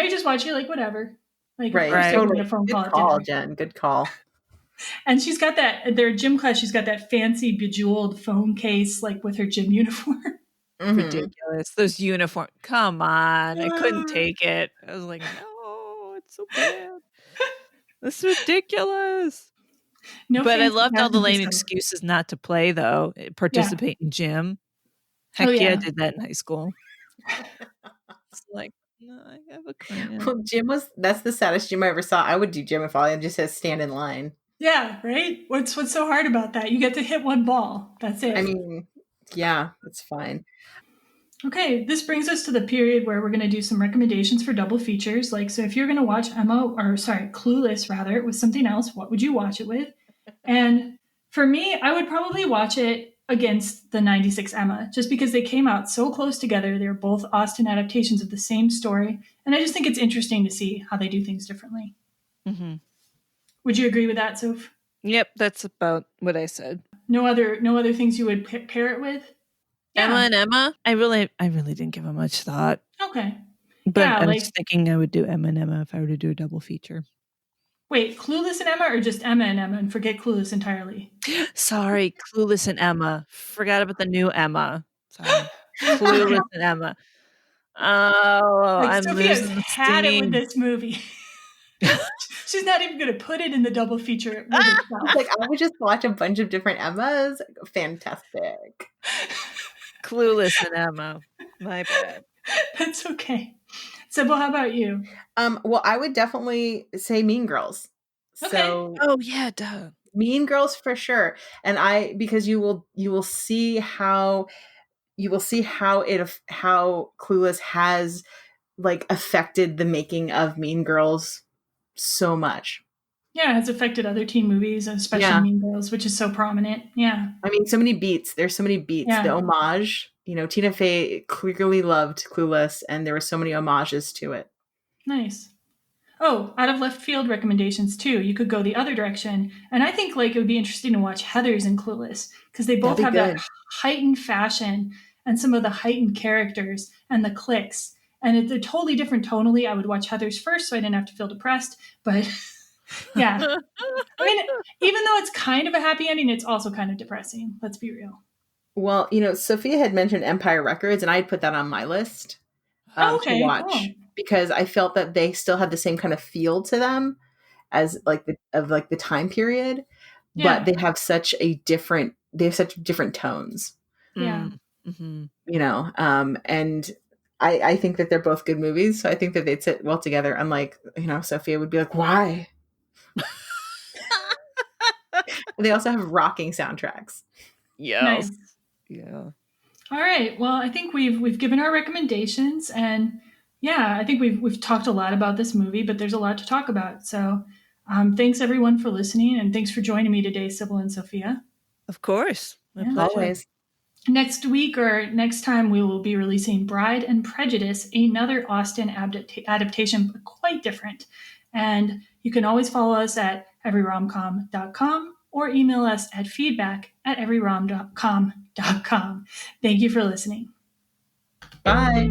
just watch it like whatever. Like, Totally. A phone Good call, Jen. Good call. And she's got their gym class, she's got that fancy bejeweled phone case, like with her gym uniform. Mm-hmm. Ridiculous. Those uniforms. Come on. I couldn't take it. I was like, no, it's so bad. This is ridiculous. No, but I loved all the lame excuses not to play, though. Participate in gym. Heck I did that in high school. It's like, no, I have a cramp. Well, that's the saddest gym I ever saw. I would do gym if all I just said stand in line. Yeah, right? What's so hard about that? You get to hit one ball. That's it. I mean, yeah, that's fine. Okay, this brings us to the period where we're going to do some recommendations for double features. Like, so if you're going to watch Clueless, rather, with something else, what would you watch it with? And for me, I would probably watch it against the 96 Emma, just because they came out so close together. They're both Austen adaptations of the same story. And I just think it's interesting to see how they do things differently. Mm-hmm. Would you agree with that, Soph? Yep, that's about what I said. No other things you would pair it with? Yeah. Emma and Emma? I really didn't give it much thought. Okay. But I was thinking I would do Emma and Emma if I were to do a double feature. Wait, Clueless and Emma, or just Emma and Emma and forget Clueless entirely? Sorry, Clueless and Emma. Forgot about the new Emma. Sorry. Clueless and Emma. Oh, I'm Sophia's had it with this movie. She's not even going to put it in the double feature with itself. Like, I would just watch a bunch of different Emmas. Fantastic. Clueless and Emma. My bad. That's okay. Sybil, how about you? Well, I would definitely say Mean Girls. Okay. So, oh yeah, duh. Mean Girls for sure. And because you will see how Clueless has like affected the making of Mean Girls so much. Yeah, it's affected other teen movies, especially Mean Girls, which is so prominent. Yeah. I mean, so many beats. There's so many beats. Yeah. The homage, Tina Fey clearly loved Clueless, and there were so many homages to it. Nice. Oh, out of left field recommendations too. You could go the other direction. And I think like it would be interesting to watch Heathers and Clueless, because they both have that heightened fashion and some of the heightened characters and the cliques. And they're totally different tonally. I would watch Heather's first so I didn't have to feel depressed. But yeah, I mean, even though it's kind of a happy ending, it's also kind of depressing. Let's be real. Well, Sophia had mentioned Empire Records, and I had put that on my list Oh, to okay, watch cool. because I felt that they still had the same kind of feel to them as like the time period, but they have such different tones. Yeah. Mm-hmm. And I think that they're both good movies, so I think that they'd sit well together. Unlike, Sophia would be like, why? They also have rocking soundtracks. Yeah. Nice. Yeah. All right. Well, I think we've given our recommendations, and yeah, I think we've talked a lot about this movie, but there's a lot to talk about. So, thanks everyone for listening, and thanks for joining me today, Cybil and Sophia. Of course. My Yeah. pleasure. Always. Next week or next time, we will be releasing Bride and Prejudice, another Austen adaptation, but quite different. And you can always follow us at everyromcom.com or email us at feedback@everyromcom.com. Thank you for listening. Bye.